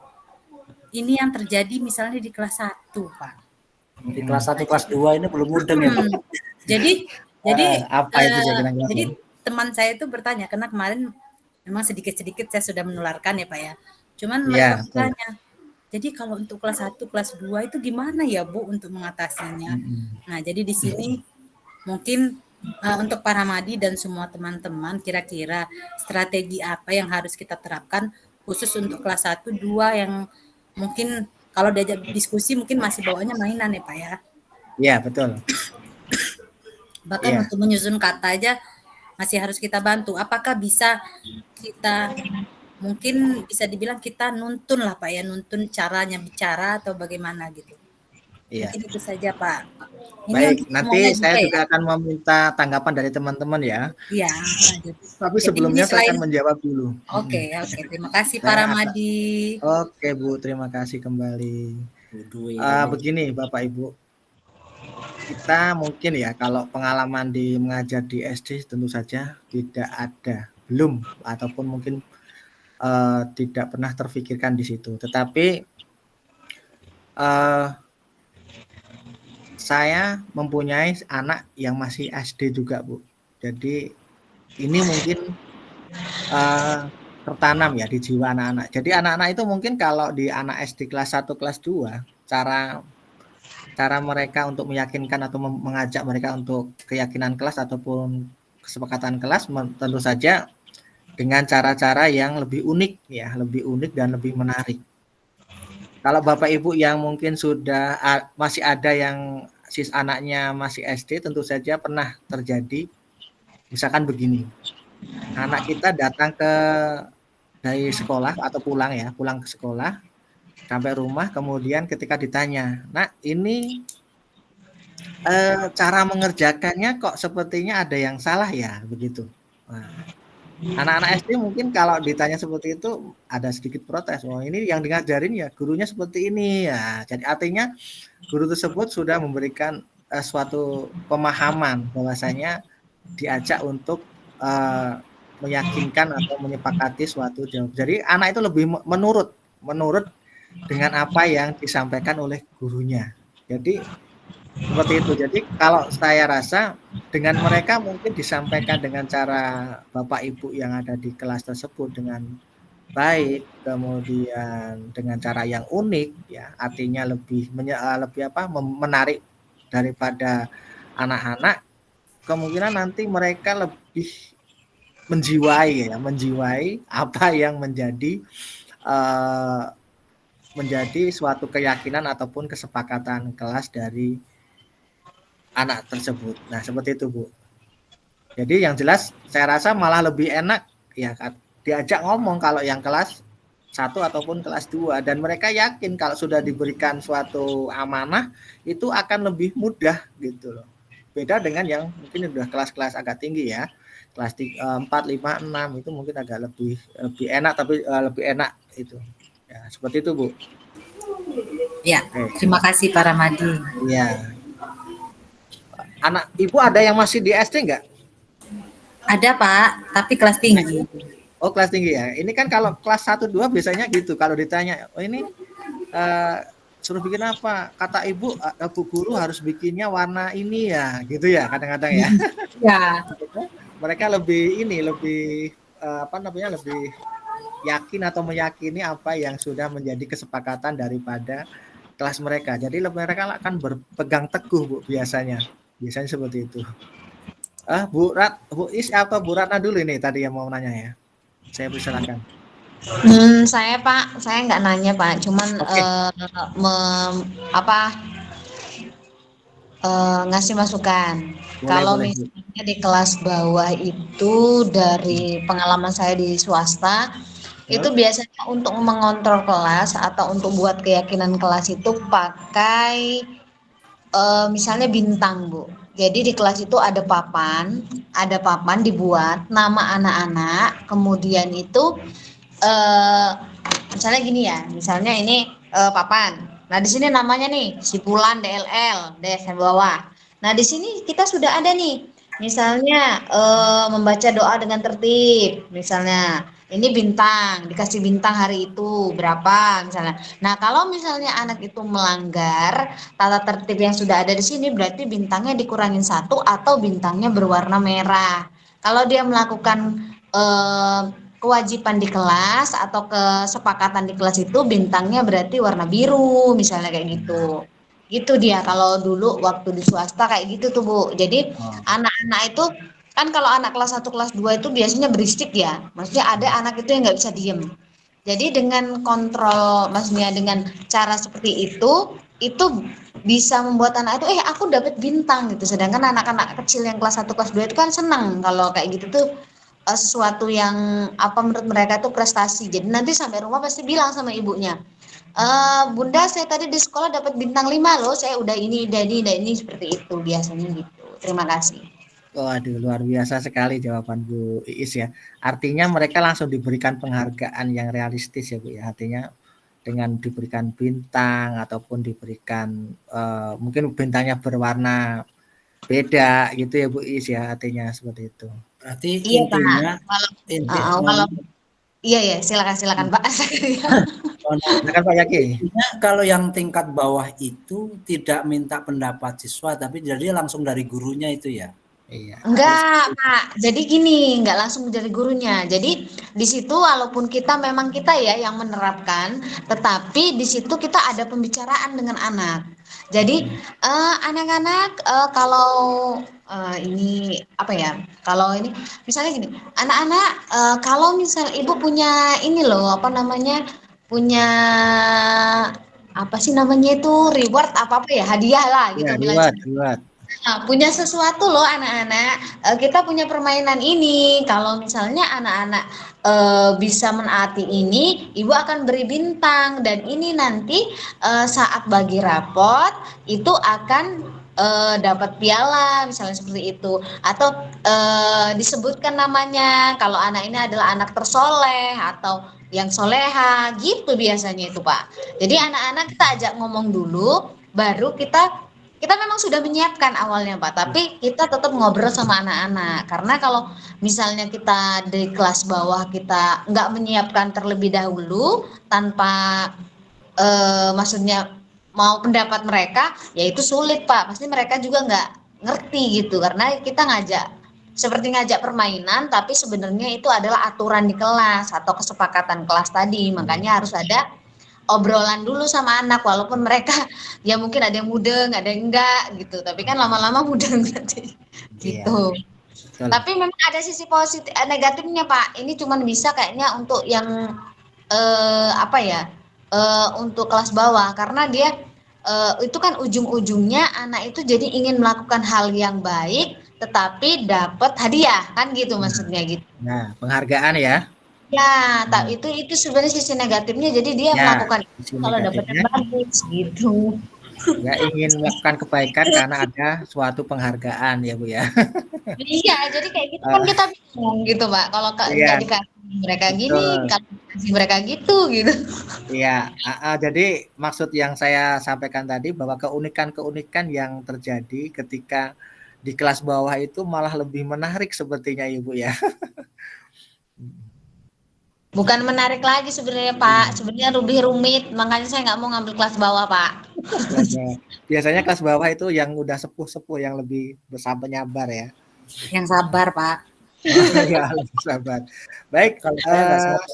Speaker 4: ini yang terjadi misalnya di kelas 1 Pak.
Speaker 8: Di kelas 1 kelas 2 ini belum mudeng ya Pak.
Speaker 4: Jadi
Speaker 2: apa itu
Speaker 4: jadi teman saya itu bertanya, karena kemarin memang sedikit-sedikit saya sudah menularkan ya Pak ya. Cuman mereka bertanya, jadi kalau untuk kelas 1, kelas 2 itu gimana ya Bu untuk mengatasinya? Nah, jadi di sini mungkin untuk Pak Rahmadi dan semua teman-teman, kira-kira strategi apa yang harus kita terapkan khusus untuk kelas 1, 2 yang mungkin kalau diajak diskusi mungkin masih bawaannya mainan ya Pak ya?
Speaker 2: Iya, betul.
Speaker 4: Bahkan untuk menyusun kata aja masih harus kita bantu. Apakah bisa kita mungkin bisa dibilang kita nuntun lah Pak ya, nuntun caranya bicara atau bagaimana gitu.
Speaker 1: Iya.
Speaker 4: Mungkin itu saja, Pak. Ini
Speaker 1: Baik,
Speaker 4: untuk
Speaker 1: nanti
Speaker 4: semuanya
Speaker 1: saya
Speaker 4: juga
Speaker 1: juga
Speaker 4: ya?
Speaker 1: akan meminta tanggapan dari teman-teman ya.
Speaker 4: Iya.
Speaker 1: Tapi
Speaker 4: Jadi ini
Speaker 1: sebelumnya saya
Speaker 4: selain
Speaker 1: akan menjawab dulu.
Speaker 4: oke, oke. Terima kasih Pak
Speaker 1: Saya akan,
Speaker 4: Ramadi.
Speaker 1: oke Bu, terima kasih kembali. Begini Bapak Ibu, kita mungkin ya kalau pengalaman mengajar di SD tentu saja tidak ada, belum ataupun mungkin tidak pernah terfikirkan di situ. Tetapi saya mempunyai anak yang masih SD juga Bu. Jadi ini mungkin tertanam ya di jiwa anak-anak. Jadi anak-anak itu mungkin kalau di anak SD kelas 1, kelas 2, cara mereka untuk meyakinkan atau mengajak mereka untuk keyakinan kelas ataupun kesepakatan kelas tentu saja dengan cara-cara yang lebih unik ya, lebih unik dan lebih menarik. Kalau Bapak Ibu yang mungkin sudah masih ada yang anaknya masih SD, tentu saja pernah terjadi misalkan begini. Anak kita datang dari sekolah atau pulang ke sekolah sampai rumah, kemudian ketika ditanya, "Nak, ini cara mengerjakannya kok sepertinya ada yang salah ya?" Begitu. Nah, anak-anak SD mungkin kalau ditanya seperti itu ada sedikit protes. "Oh, ini yang ngajarin ya gurunya seperti ini ya." Jadi artinya guru tersebut sudah memberikan suatu pemahaman bahwasanya diajak untuk meyakinkan atau menyepakati suatu jawab. Jadi anak itu lebih menurut dengan apa yang disampaikan oleh gurunya. Jadi seperti itu. Jadi kalau saya rasa dengan mereka mungkin disampaikan dengan cara Bapak Ibu yang ada di kelas tersebut dengan baik, kemudian dengan cara yang unik ya, artinya lebih menarik daripada anak-anak, kemungkinan nanti mereka lebih menjiwai apa yang menjadi suatu keyakinan ataupun kesepakatan kelas dari anak tersebut. Nah, seperti itu, Bu. Jadi yang jelas saya rasa malah lebih enak ya diajak ngomong kalau yang kelas 1 ataupun kelas 2 dan mereka yakin kalau sudah diberikan suatu amanah itu akan lebih mudah gitu loh. Beda dengan yang mungkin sudah kelas-kelas agak tinggi ya. Kelas 4, 5, 6 itu mungkin agak lebih enak, tapi lebih enak itu. Ya, seperti itu, Bu.
Speaker 4: Ya, terima kasih Pak Ramadi.
Speaker 1: Iya. Anak Ibu ada yang masih di SD enggak?
Speaker 4: Ada, Pak, tapi kelas tinggi.
Speaker 1: Oh, kelas tinggi ya. Ini kan kalau kelas 1, 2 biasanya gitu. Kalau ditanya, "Oh, ini suruh bikin apa?" Kata Ibu, Bu guru harus bikinnya warna ini ya, gitu ya kadang-kadang ya.
Speaker 4: Ya.
Speaker 1: Mereka lebih lebih yakin atau meyakini apa yang sudah menjadi kesepakatan daripada kelas mereka. Jadi mereka akan berpegang teguh, Bu, biasanya seperti itu. Bu Is atau Bu Ratna dulu ini tadi yang mau nanya ya. Saya persilakan.
Speaker 7: Saya Pak, saya nggak nanya Pak, cuman ngasih masukan. Kalau misalnya di kelas bawah itu dari pengalaman saya di swasta, itu biasanya untuk mengontrol kelas atau untuk buat keyakinan kelas itu pakai misalnya bintang, Bu. Jadi di kelas itu ada papan dibuat nama anak-anak, kemudian itu misalnya gini ya, misalnya ini papan. Nah, di sini namanya nih si Fulan DLL, sampai bawah. Nah, di sini kita sudah ada nih, misalnya membaca doa dengan tertib, misalnya ini bintang, dikasih bintang hari itu berapa misalnya. Nah, kalau misalnya anak itu melanggar tata tertib yang sudah ada di sini, berarti bintangnya dikurangin 1 atau bintangnya berwarna merah. Kalau dia melakukan kewajiban di kelas atau kesepakatan di kelas itu, bintangnya berarti warna biru misalnya kayak gitu. Gitu dia kalau dulu waktu di swasta kayak gitu tuh, Bu. Jadi anak-anak itu kan kalau anak kelas 1, kelas 2 itu biasanya berisik ya. Maksudnya ada anak itu yang nggak bisa diem. Jadi dengan kontrol, maksudnya dengan cara seperti itu bisa membuat anak itu aku dapat bintang gitu. Sedangkan anak-anak kecil yang kelas 1, kelas 2 itu kan senang kalau kayak gitu tuh sesuatu yang apa menurut mereka itu prestasi. Jadi nanti sampai rumah pasti bilang sama ibunya, Bunda saya tadi di sekolah dapat bintang 5 loh, saya udah ini, seperti itu biasanya gitu. Terima kasih.
Speaker 2: Waduh, luar biasa sekali jawaban Bu Iis ya. Artinya mereka langsung diberikan penghargaan yang realistis ya Bu ya. Artinya dengan diberikan bintang ataupun diberikan mungkin bintangnya berwarna beda gitu ya Bu Iis ya, artinya seperti itu.
Speaker 8: Berarti
Speaker 7: Iya
Speaker 8: intinya
Speaker 7: iya silakan Pak.
Speaker 2: Silakan Pak Yaki.
Speaker 8: Kalau yang tingkat bawah itu tidak minta pendapat siswa, tapi jadi langsung dari gurunya itu ya.
Speaker 2: Iya.
Speaker 7: Enggak, Pak. Jadi gini, enggak langsung dari gurunya. Jadi di situ walaupun kita memang kita ya yang menerapkan, tetapi di situ kita ada pembicaraan dengan anak. Jadi anak-anak kalau ini apa ya? Kalau ini misalnya gini, anak-anak kalau misal ibu punya ini loh, apa namanya? Punya apa sih namanya itu reward apa ya, hadiah lah gitu
Speaker 2: Ya,
Speaker 7: bilangnya.
Speaker 2: reward.
Speaker 7: Nah, punya sesuatu loh anak-anak. Kita punya permainan ini. Kalau misalnya anak-anak bisa menaati ini, ibu akan beri bintang dan ini nanti saat bagi rapot itu akan dapat piala misalnya seperti itu atau disebutkan namanya kalau anak ini adalah anak tersoleh atau yang soleha gitu biasanya itu Pak. Jadi anak-anak kita ajak ngomong dulu, baru kita memang sudah menyiapkan awalnya Pak, tapi kita tetap ngobrol sama anak-anak. Karena kalau misalnya kita di kelas bawah kita nggak menyiapkan terlebih dahulu tanpa maksudnya mau pendapat mereka, ya itu sulit Pak. Pasti mereka juga nggak ngerti gitu. Karena kita seperti ngajak permainan, tapi sebenarnya itu adalah aturan di kelas atau kesepakatan kelas tadi. Makanya harus ada obrolan dulu sama anak walaupun mereka ya mungkin ada yang mudeng ada yang enggak gitu tapi kan lama-lama mudeng nanti gitu.
Speaker 2: Betul.
Speaker 7: Tapi memang ada sisi positif negatifnya Pak, ini cuman bisa kayaknya untuk yang apa ya untuk kelas bawah karena dia itu kan ujung-ujungnya anak itu jadi ingin melakukan hal yang baik tetapi dapat hadiah kan gitu maksudnya gitu.
Speaker 2: Nah, penghargaan ya.
Speaker 7: Ya, itu sebenarnya sisi negatifnya. Jadi dia melakukan itu kalau dapatnya bagus gitu.
Speaker 2: Ya ingin melakukan kebaikan karena ada suatu penghargaan ya Bu ya.
Speaker 7: Iya, jadi kayak gitu kan kita bingung gitu Pak. Kalau nggak dikasih mereka gini, kalau dikasih mereka gitu.
Speaker 2: Iya, jadi maksud yang saya sampaikan tadi bahwa keunikan-keunikan yang terjadi ketika di kelas bawah itu malah lebih menarik sepertinya Ibu ya.
Speaker 7: Bukan menarik lagi sebenarnya Pak, sebenarnya lebih rumit, makanya saya nggak mau ngambil kelas bawah Pak.
Speaker 2: Biasanya kelas bawah itu yang udah sepuh-sepuh, yang lebih penyabar ya.
Speaker 4: Yang sabar Pak.
Speaker 2: Ya, lebih sabar. Baik,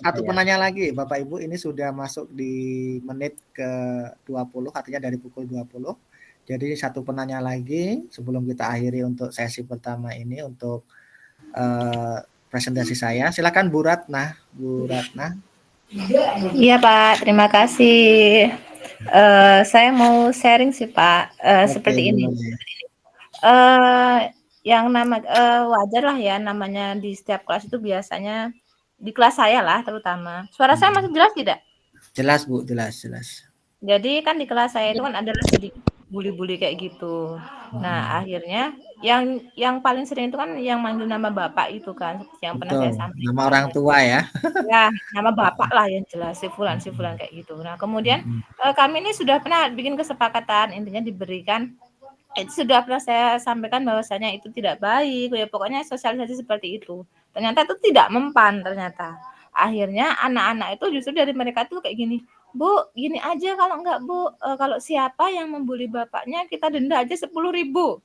Speaker 2: satu penanya lagi Bapak Ibu, ini sudah masuk di menit ke 20, artinya dari pukul 20. Jadi satu penanya lagi sebelum kita akhiri untuk sesi pertama ini untuk presentasi saya. Silakan Bu Ratna.
Speaker 3: Iya Pak, terima kasih. Saya mau sharing sih Pak, seperti ini. Yang wajar lah ya namanya di setiap kelas itu biasanya di kelas saya lah terutama. Suara saya masih jelas tidak?
Speaker 2: Jelas Bu, jelas.
Speaker 3: Jadi kan di kelas saya itu kan adalah sedikit bully-bully kayak gitu. Nah, akhirnya yang paling sering itu kan yang manggil nama bapak itu kan, seperti yang pernah saya sampaikan.
Speaker 2: Nama orang tua ya.
Speaker 3: Ya, nama bapak lah yang jelas, si fulan kayak gitu. Nah, kemudian kami ini sudah pernah bikin kesepakatan, intinya diberikan itu sudah pernah saya sampaikan bahwasanya itu tidak baik, ya pokoknya sosialisasi seperti itu. Ternyata itu tidak mempan ternyata. Akhirnya anak-anak itu justru dari mereka tuh kayak gini, Bu, gini aja kalau enggak Bu, kalau siapa yang membuli bapaknya kita denda aja 10.000.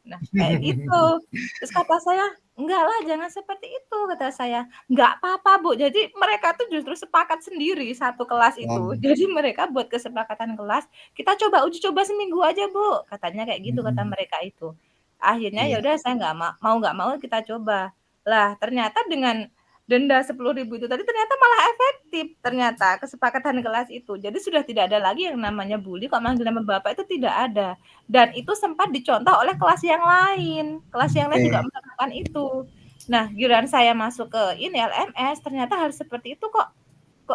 Speaker 3: Nah, kayak gitu. Terus kata saya, enggak lah, jangan seperti itu, kata saya. Enggak apa-apa Bu. Jadi mereka tuh justru sepakat sendiri satu kelas itu. Jadi mereka buat kesepakatan kelas, kita uji coba seminggu aja Bu, katanya kayak gitu kata mereka itu. Akhirnya ya udah saya nggak mau kita coba. Lah ternyata dengan denda 10.000 itu tadi ternyata malah efektif ternyata kesepakatan kelas itu. Jadi sudah tidak ada lagi yang namanya bully kok manggil nama bapak itu tidak ada. Dan itu sempat dicontoh oleh kelas yang lain. Kelas yang lain juga melakukan itu. Nah, giliran saya masuk ke ini LMS, ternyata hal seperti itu kok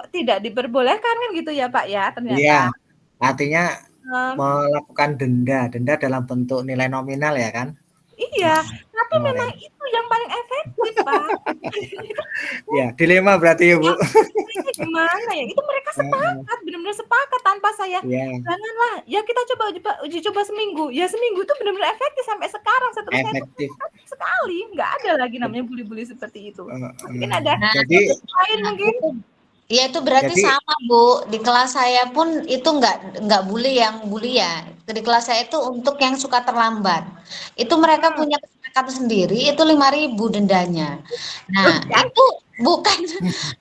Speaker 3: tidak diperbolehkan kan gitu ya Pak ya
Speaker 2: Iya,
Speaker 3: ternyata.
Speaker 2: artinya
Speaker 3: Mmm,
Speaker 2: melakukan denda dalam bentuk nilai nominal ya kan?
Speaker 3: iya, tapi memang
Speaker 2: Kemarin.
Speaker 3: itu yang paling efektif Pak.
Speaker 2: Ya, dilema berarti ya, Bu.
Speaker 3: Caranya gimana ya, itu mereka
Speaker 2: Heeh,
Speaker 3: sepakat, benar-benar sepakat tanpa saya,
Speaker 2: iya,
Speaker 3: "Janganlah, ya kita uji coba seminggu." Ya seminggu itu benar-benar efektif sampai sekarang, seterusnya itu
Speaker 2: efektif.
Speaker 3: efektif sekali, nggak ada lagi namanya bully-bully seperti itu. Mungkin
Speaker 2: Heeh.
Speaker 3: ada
Speaker 7: Nah,
Speaker 2: Jadi
Speaker 3: lain mungkin.
Speaker 7: ya itu berarti
Speaker 2: jadi
Speaker 7: sama Bu. Di kelas saya pun itu nggak bully yang bully ya. Di kelas saya itu untuk yang suka terlambat. Itu mereka punya kesepakatan sendiri itu 5.000 dendanya. Nah, itu bukan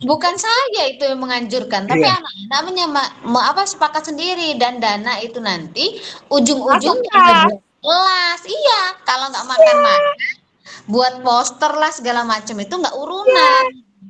Speaker 7: bukan saya itu yang menganjurkan, tapi
Speaker 2: iya,
Speaker 7: anak-anak sepakat sendiri dan dana itu nanti
Speaker 3: Masuk
Speaker 7: ujung-ujungnya
Speaker 3: kelas.
Speaker 7: buat kelas. Iya, kalau nggak makan-makan buat poster lah segala macam itu nggak urunan.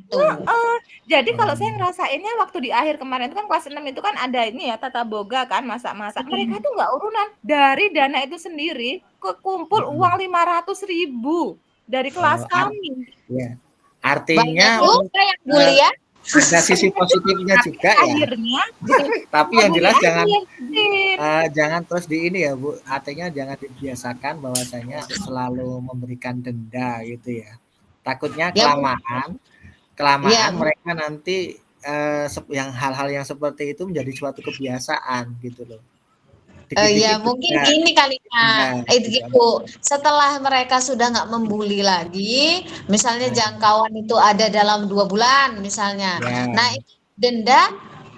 Speaker 7: Tuh.
Speaker 3: Heeh. Jadi kalau saya
Speaker 2: oh,
Speaker 3: ngerasainnya waktu di akhir kemarin itu kan kelas 6 itu kan ada ini ya tata boga kan, masak-masak. Mereka itu nggak urunan. Dari dana itu sendiri kekumpul uang 500.000 dari kelas
Speaker 2: ar-
Speaker 3: kami.
Speaker 2: ya.
Speaker 7: Banyak
Speaker 2: Artinya
Speaker 7: juga yang
Speaker 2: eh,
Speaker 7: bully ya.
Speaker 2: ada sisi positifnya
Speaker 3: Tapi
Speaker 2: juga ya.
Speaker 3: akhirnya
Speaker 2: Tapi yang
Speaker 3: bully
Speaker 2: jelas
Speaker 3: aja
Speaker 2: jangan
Speaker 3: yang gede.
Speaker 2: jangan terus di ini ya, Bu. Artinya jangan dibiasakan bahwasanya selalu memberikan denda gitu ya. Takutnya
Speaker 7: Ya, Bu.
Speaker 2: kelamaan
Speaker 7: Ya, Bu.
Speaker 2: mereka nanti yang hal-hal yang seperti itu menjadi suatu kebiasaan gitu loh.
Speaker 7: Ya
Speaker 2: Dikit-dikit
Speaker 7: mungkin
Speaker 2: denda,
Speaker 7: ini kali
Speaker 2: denda
Speaker 7: itu
Speaker 2: gitu.
Speaker 7: gitu. Setelah mereka sudah nggak membuli lagi, misalnya jangkauan itu ada dalam 2 bulan misalnya.
Speaker 2: Ya,
Speaker 7: Nah, itu denda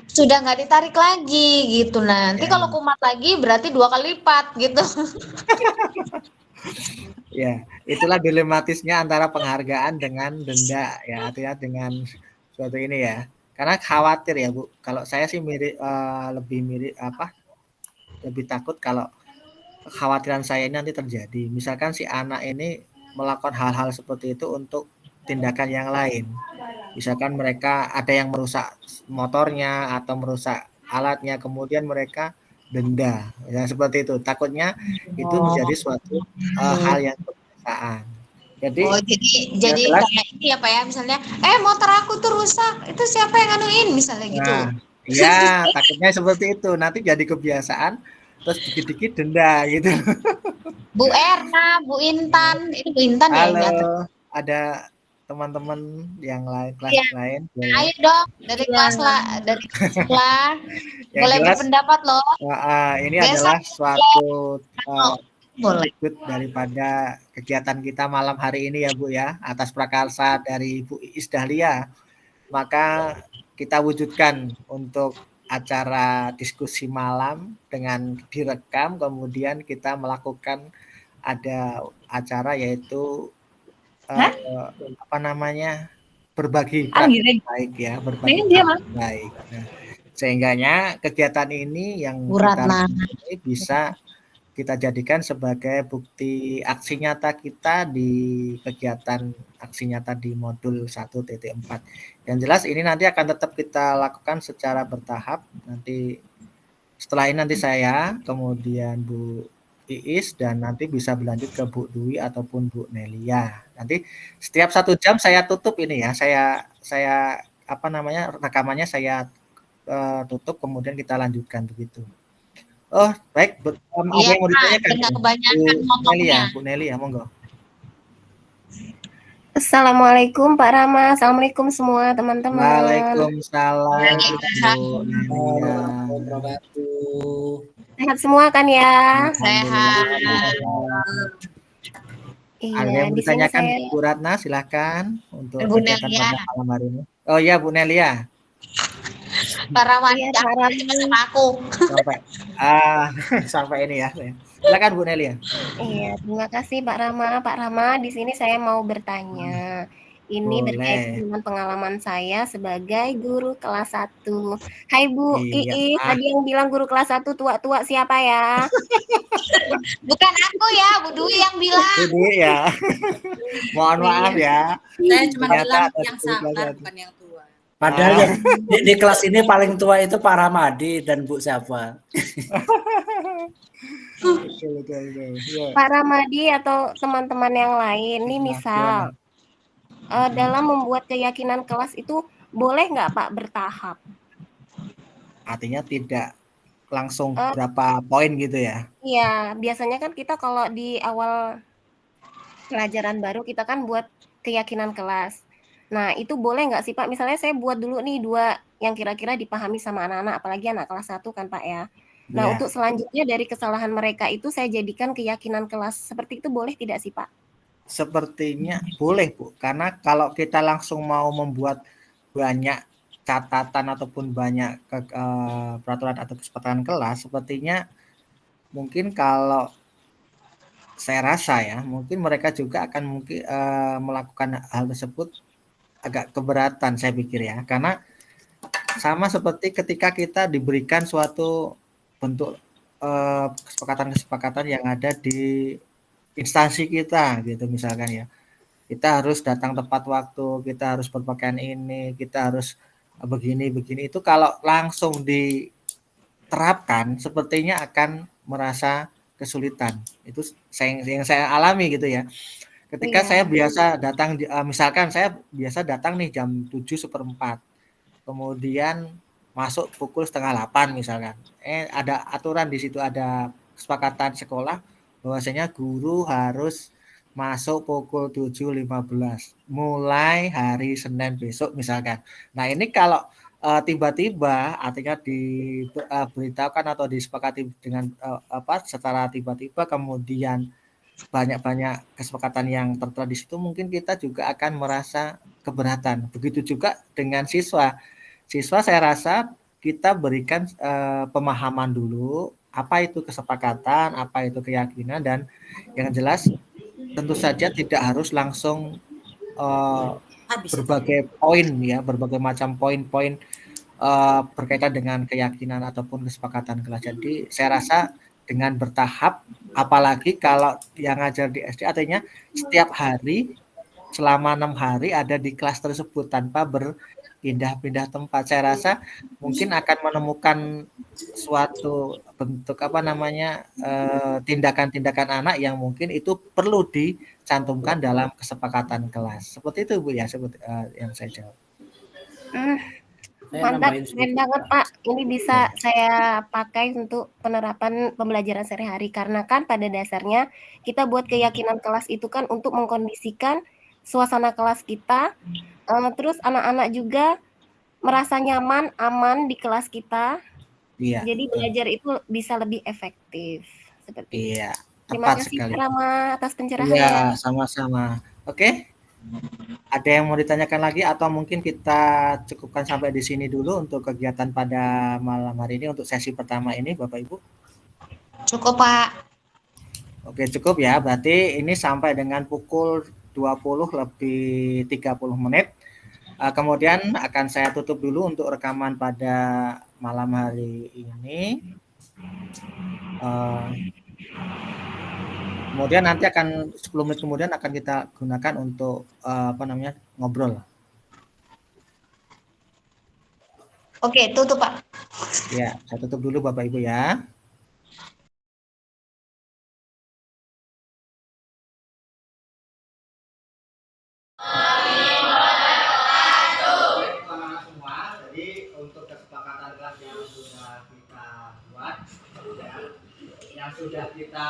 Speaker 7: sudah nggak ditarik lagi gitu. Nanti
Speaker 2: ya,
Speaker 7: kalau kumat lagi berarti 2 kali lipat gitu.
Speaker 2: ya. Itulah dilematisnya antara penghargaan dengan denda ya, artinya dengan suatu ini ya. Karena khawatir ya, Bu. Kalau saya sih lebih mirip lebih takut kalau kekhawatiran saya ini nanti terjadi. Misalkan si anak ini melakukan hal-hal seperti itu untuk tindakan yang lain. Misalkan mereka ada yang merusak motornya atau merusak alatnya, kemudian mereka denda. Ya seperti itu. Takutnya itu
Speaker 7: Oh,
Speaker 2: menjadi suatu hal yang kebiasaan. Jadi
Speaker 7: oh
Speaker 2: yang
Speaker 7: jadi
Speaker 2: jelas,
Speaker 7: kayak ini ya Pak ya misalnya, motor aku tuh rusak, itu siapa yang anuin misalnya gitu.
Speaker 2: nah, ya takutnya seperti itu. Nanti jadi kebiasaan, terus dikit-dikit denda gitu.
Speaker 7: Bu Erna, Bu Intan, ini Bu Intan ya ini atas.
Speaker 2: Halo, ada teman-teman yang lain, kelas
Speaker 7: Iya,
Speaker 2: lain,
Speaker 7: ayo
Speaker 2: boleh.
Speaker 7: dong dari kelas lah, dari kelas lah,
Speaker 2: Yang
Speaker 7: boleh
Speaker 2: jelas,
Speaker 7: berpendapat loh.
Speaker 2: ini
Speaker 7: Biasa
Speaker 2: adalah suatu
Speaker 7: boleh.
Speaker 2: wujud daripada kegiatan kita malam hari ini ya Bu ya, atas prakarsa dari Bu Iis Dahlia. Maka kita wujudkan untuk acara diskusi malam dengan direkam, kemudian kita melakukan ada acara yaitu
Speaker 3: Hah?
Speaker 2: apa namanya, berbagi
Speaker 3: Anggiring.
Speaker 2: praktik baik ya, berbagi
Speaker 3: Pengen dia mah.
Speaker 2: praktik baik. Nah, sehingganya kegiatan ini yang
Speaker 7: Bu
Speaker 2: kita
Speaker 7: Ratna.
Speaker 2: lakukan ini bisa kita jadikan sebagai bukti aksi nyata kita di kegiatan aksi nyata di modul 1.4. Yang jelas ini nanti akan tetap kita lakukan secara bertahap. Nanti setelah ini nanti saya, kemudian Bu Iis, dan nanti bisa berlanjut ke Bu Dwi ataupun Bu Nelia. Nanti setiap 1 jam saya tutup ini ya, saya apa namanya, rekamannya saya tutup, kemudian kita lanjutkan begitu. Oh, baik. Ada
Speaker 7: Iya
Speaker 2: yang mau
Speaker 7: Pak,
Speaker 2: ditanyakan?
Speaker 7: biar nggak
Speaker 2: Bu
Speaker 7: kebanyakan motongnya.
Speaker 2: Nelia, monggo.
Speaker 9: Assalamualaikum Pak Rama, Assalamualaikum semua teman-teman.
Speaker 2: Waalaikumsalam,
Speaker 7: Waalaikumsalam.
Speaker 2: Bu Nelia.
Speaker 9: Sehat semua kan ya?
Speaker 7: Sehat.
Speaker 9: Iya,
Speaker 2: Ada yang mau
Speaker 9: di sini
Speaker 2: ditanyakan
Speaker 9: saya
Speaker 2: Bu Ratna, silakan untuk
Speaker 7: Bu
Speaker 2: kegiatan
Speaker 7: Nelia.
Speaker 2: pada malam hari ini. Oh iya Bu Nelia,
Speaker 7: Para
Speaker 9: Iya,
Speaker 7: wanita
Speaker 9: Pak Rama.
Speaker 7: sama aku.
Speaker 2: sampai sampai ini ya. Silakan Bu Nelia.
Speaker 9: Iya, terima kasih Pak Rama. Pak Rama, di sini saya mau bertanya. Ini berkaitan
Speaker 2: Boleh.
Speaker 9: dengan pengalaman saya sebagai guru kelas 1. Hai Bu
Speaker 2: Iya.
Speaker 9: Iis, tadi yang bilang guru kelas 1 tua-tua siapa ya?
Speaker 7: Bukan aku ya, Bu Dwi yang bilang.
Speaker 2: Bu Dwi ya. Mohon maaf ya.
Speaker 4: Saya cuma
Speaker 2: Ternyata
Speaker 4: bilang
Speaker 2: ada
Speaker 4: yang
Speaker 2: guru kelas
Speaker 4: sabar,
Speaker 2: 1.
Speaker 4: bukan yang tua.
Speaker 8: Padahal yang di kelas ini paling tua itu Pak Ramadi dan Bu siapa?
Speaker 2: Betul. Iya.
Speaker 9: Pak Ramadi atau teman-teman yang lain, ini
Speaker 2: Nah,
Speaker 9: misal
Speaker 2: gimana?
Speaker 9: dalam membuat keyakinan kelas itu boleh nggak Pak bertahap?
Speaker 2: Artinya tidak langsung
Speaker 9: Eh,
Speaker 2: berapa poin gitu ya?
Speaker 9: Iya, biasanya kan kita kalau di awal pelajaran baru kita kan buat keyakinan kelas. Nah, itu boleh nggak sih Pak? Misalnya saya buat dulu nih 2 yang kira-kira dipahami sama anak-anak, apalagi anak kelas 1 kan Pak ya. Nah,
Speaker 2: Ya,
Speaker 9: untuk selanjutnya dari kesalahan mereka itu saya jadikan keyakinan kelas. Seperti itu boleh tidak sih Pak?
Speaker 2: sepertinya boleh Bu, karena kalau kita langsung mau membuat banyak catatan ataupun banyak peraturan atau kesepakatan kelas, sepertinya mungkin kalau saya rasa ya, mungkin mereka juga akan mungkin melakukan hal tersebut agak keberatan saya pikir ya, karena sama seperti ketika kita diberikan suatu bentuk kesepakatan-kesepakatan yang ada di instansi kita gitu misalkan ya. Kita harus datang tepat waktu, kita harus berpakaian ini, kita harus begini itu kalau langsung diterapkan sepertinya akan merasa kesulitan. Itu yang saya alami gitu ya. Ketika
Speaker 9: Iya.
Speaker 2: saya biasa datang misalkan saya biasa datang nih jam 7:15. Kemudian masuk pukul 7:30 misalkan. Ada aturan di situ, ada kesepakatan sekolah bahwasanya guru harus masuk pukul 7:15 mulai hari Senin besok misalkan. Nah, ini kalau tiba-tiba artinya diberitahukan atau disepakati dengan secara tiba-tiba kemudian banyak-banyak kesepakatan yang tertera di situ mungkin kita juga akan merasa keberatan. Begitu juga dengan siswa. Siswa saya rasa kita berikan pemahaman dulu apa itu kesepakatan, apa itu keyakinan dan yang jelas tentu saja tidak harus langsung berbagai poin ya, berbagai macam poin-poin berkaitan dengan keyakinan ataupun kesepakatan kelas. Jadi saya rasa dengan bertahap, apalagi kalau yang ngajar di SD artinya setiap hari selama 6 hari ada di kelas tersebut tanpa berpindah-pindah tempat. Saya rasa mungkin akan menemukan suatu bentuk tindakan-tindakan anak yang mungkin itu perlu dicantumkan dalam kesepakatan kelas. Seperti itu Bu ya, seperti yang saya jawab.
Speaker 8: Saya
Speaker 9: Mantap,
Speaker 8: nambahin
Speaker 9: keren
Speaker 8: sedikit.
Speaker 9: banget Pak. Ini bisa saya pakai untuk penerapan pembelajaran sehari-hari karena kan pada dasarnya kita buat keyakinan kelas itu kan untuk mengkondisikan suasana kelas kita, terus anak-anak juga merasa nyaman, aman di kelas kita.
Speaker 2: Iya.
Speaker 9: Jadi belajar itu bisa lebih efektif. Seperti itu.
Speaker 2: Iya,
Speaker 9: Terima
Speaker 2: tepat
Speaker 9: kasih
Speaker 2: sekali.
Speaker 9: Pak Rama atas pencerahannya.
Speaker 2: Iya, sama-sama. Oke. Ada yang mau ditanyakan lagi atau mungkin kita cukupkan sampai di sini dulu untuk kegiatan pada malam hari ini untuk sesi pertama ini Bapak Ibu?
Speaker 7: Cukup Pak.
Speaker 2: Oke, cukup ya. Berarti ini sampai dengan pukul 20:30. Kemudian akan saya tutup dulu untuk rekaman pada malam hari ini. Kemudian nanti akan 10 menit kemudian akan kita gunakan untuk ngobrol.
Speaker 7: Oke, tutup Pak.
Speaker 2: Ya, saya tutup dulu Bapak Ibu ya. Jadi untuk kesepakatan kelas yang sudah kita buat, yang sudah kita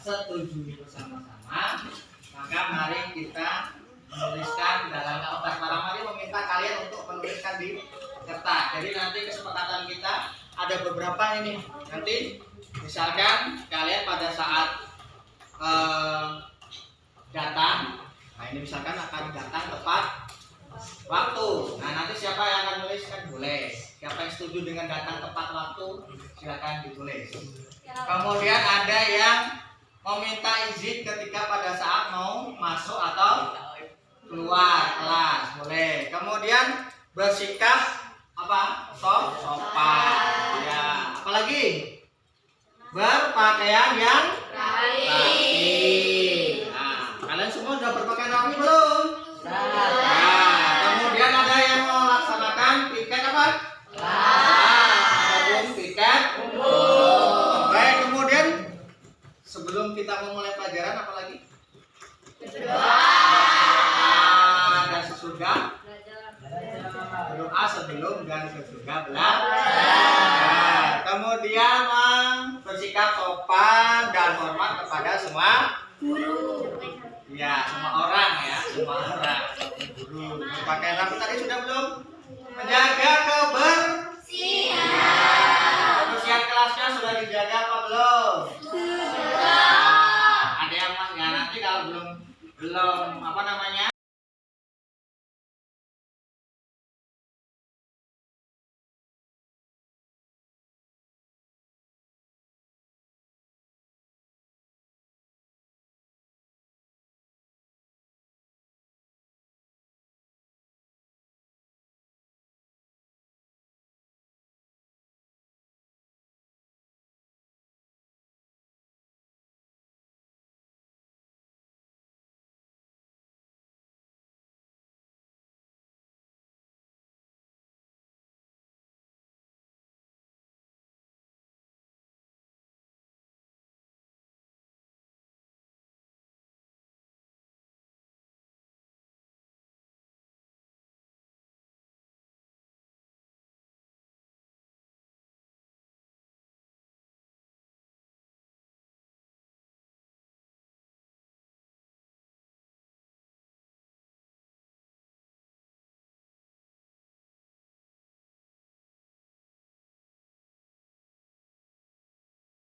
Speaker 2: setujui bersama-sama, maka mari kita menuliskan dalam kertas. Para mari meminta kalian untuk menuliskan di kertas. Jadi nanti kesepakatan kita ada beberapa ini. Nanti misalkan kalian pada saat datang, nah ini misalkan akan datang tepat waktu. Nah nanti siapa yang akan menuliskan boleh. Siapa yang setuju dengan datang tepat waktu silakan ditulis. Kemudian ada yang meminta izin ketika pada saat mau masuk atau keluar kelas boleh. Kemudian bersikap sopan ya. Apalagi berpakaian yang rapi. Nah, kalian semua sudah berpakaian rapi belum? Nah, kemudian ada yang melaksanakan piket apa? Piket umum. Baik, kemudian sebelum kita memulai pelajaran apa lagi?
Speaker 1: sebelum dan sesudah belajar. Kemudian bersikap sopan dan hormat kepada semua guru. Ya, semua orang ya, semua orang. Guru. Berpakaian rapi tadi sudah belum? Menjaga kebersihan. Kebersihan kelasnya sudah dijaga apa belum? Sudah. Ada yang mas ya nanti kalau belum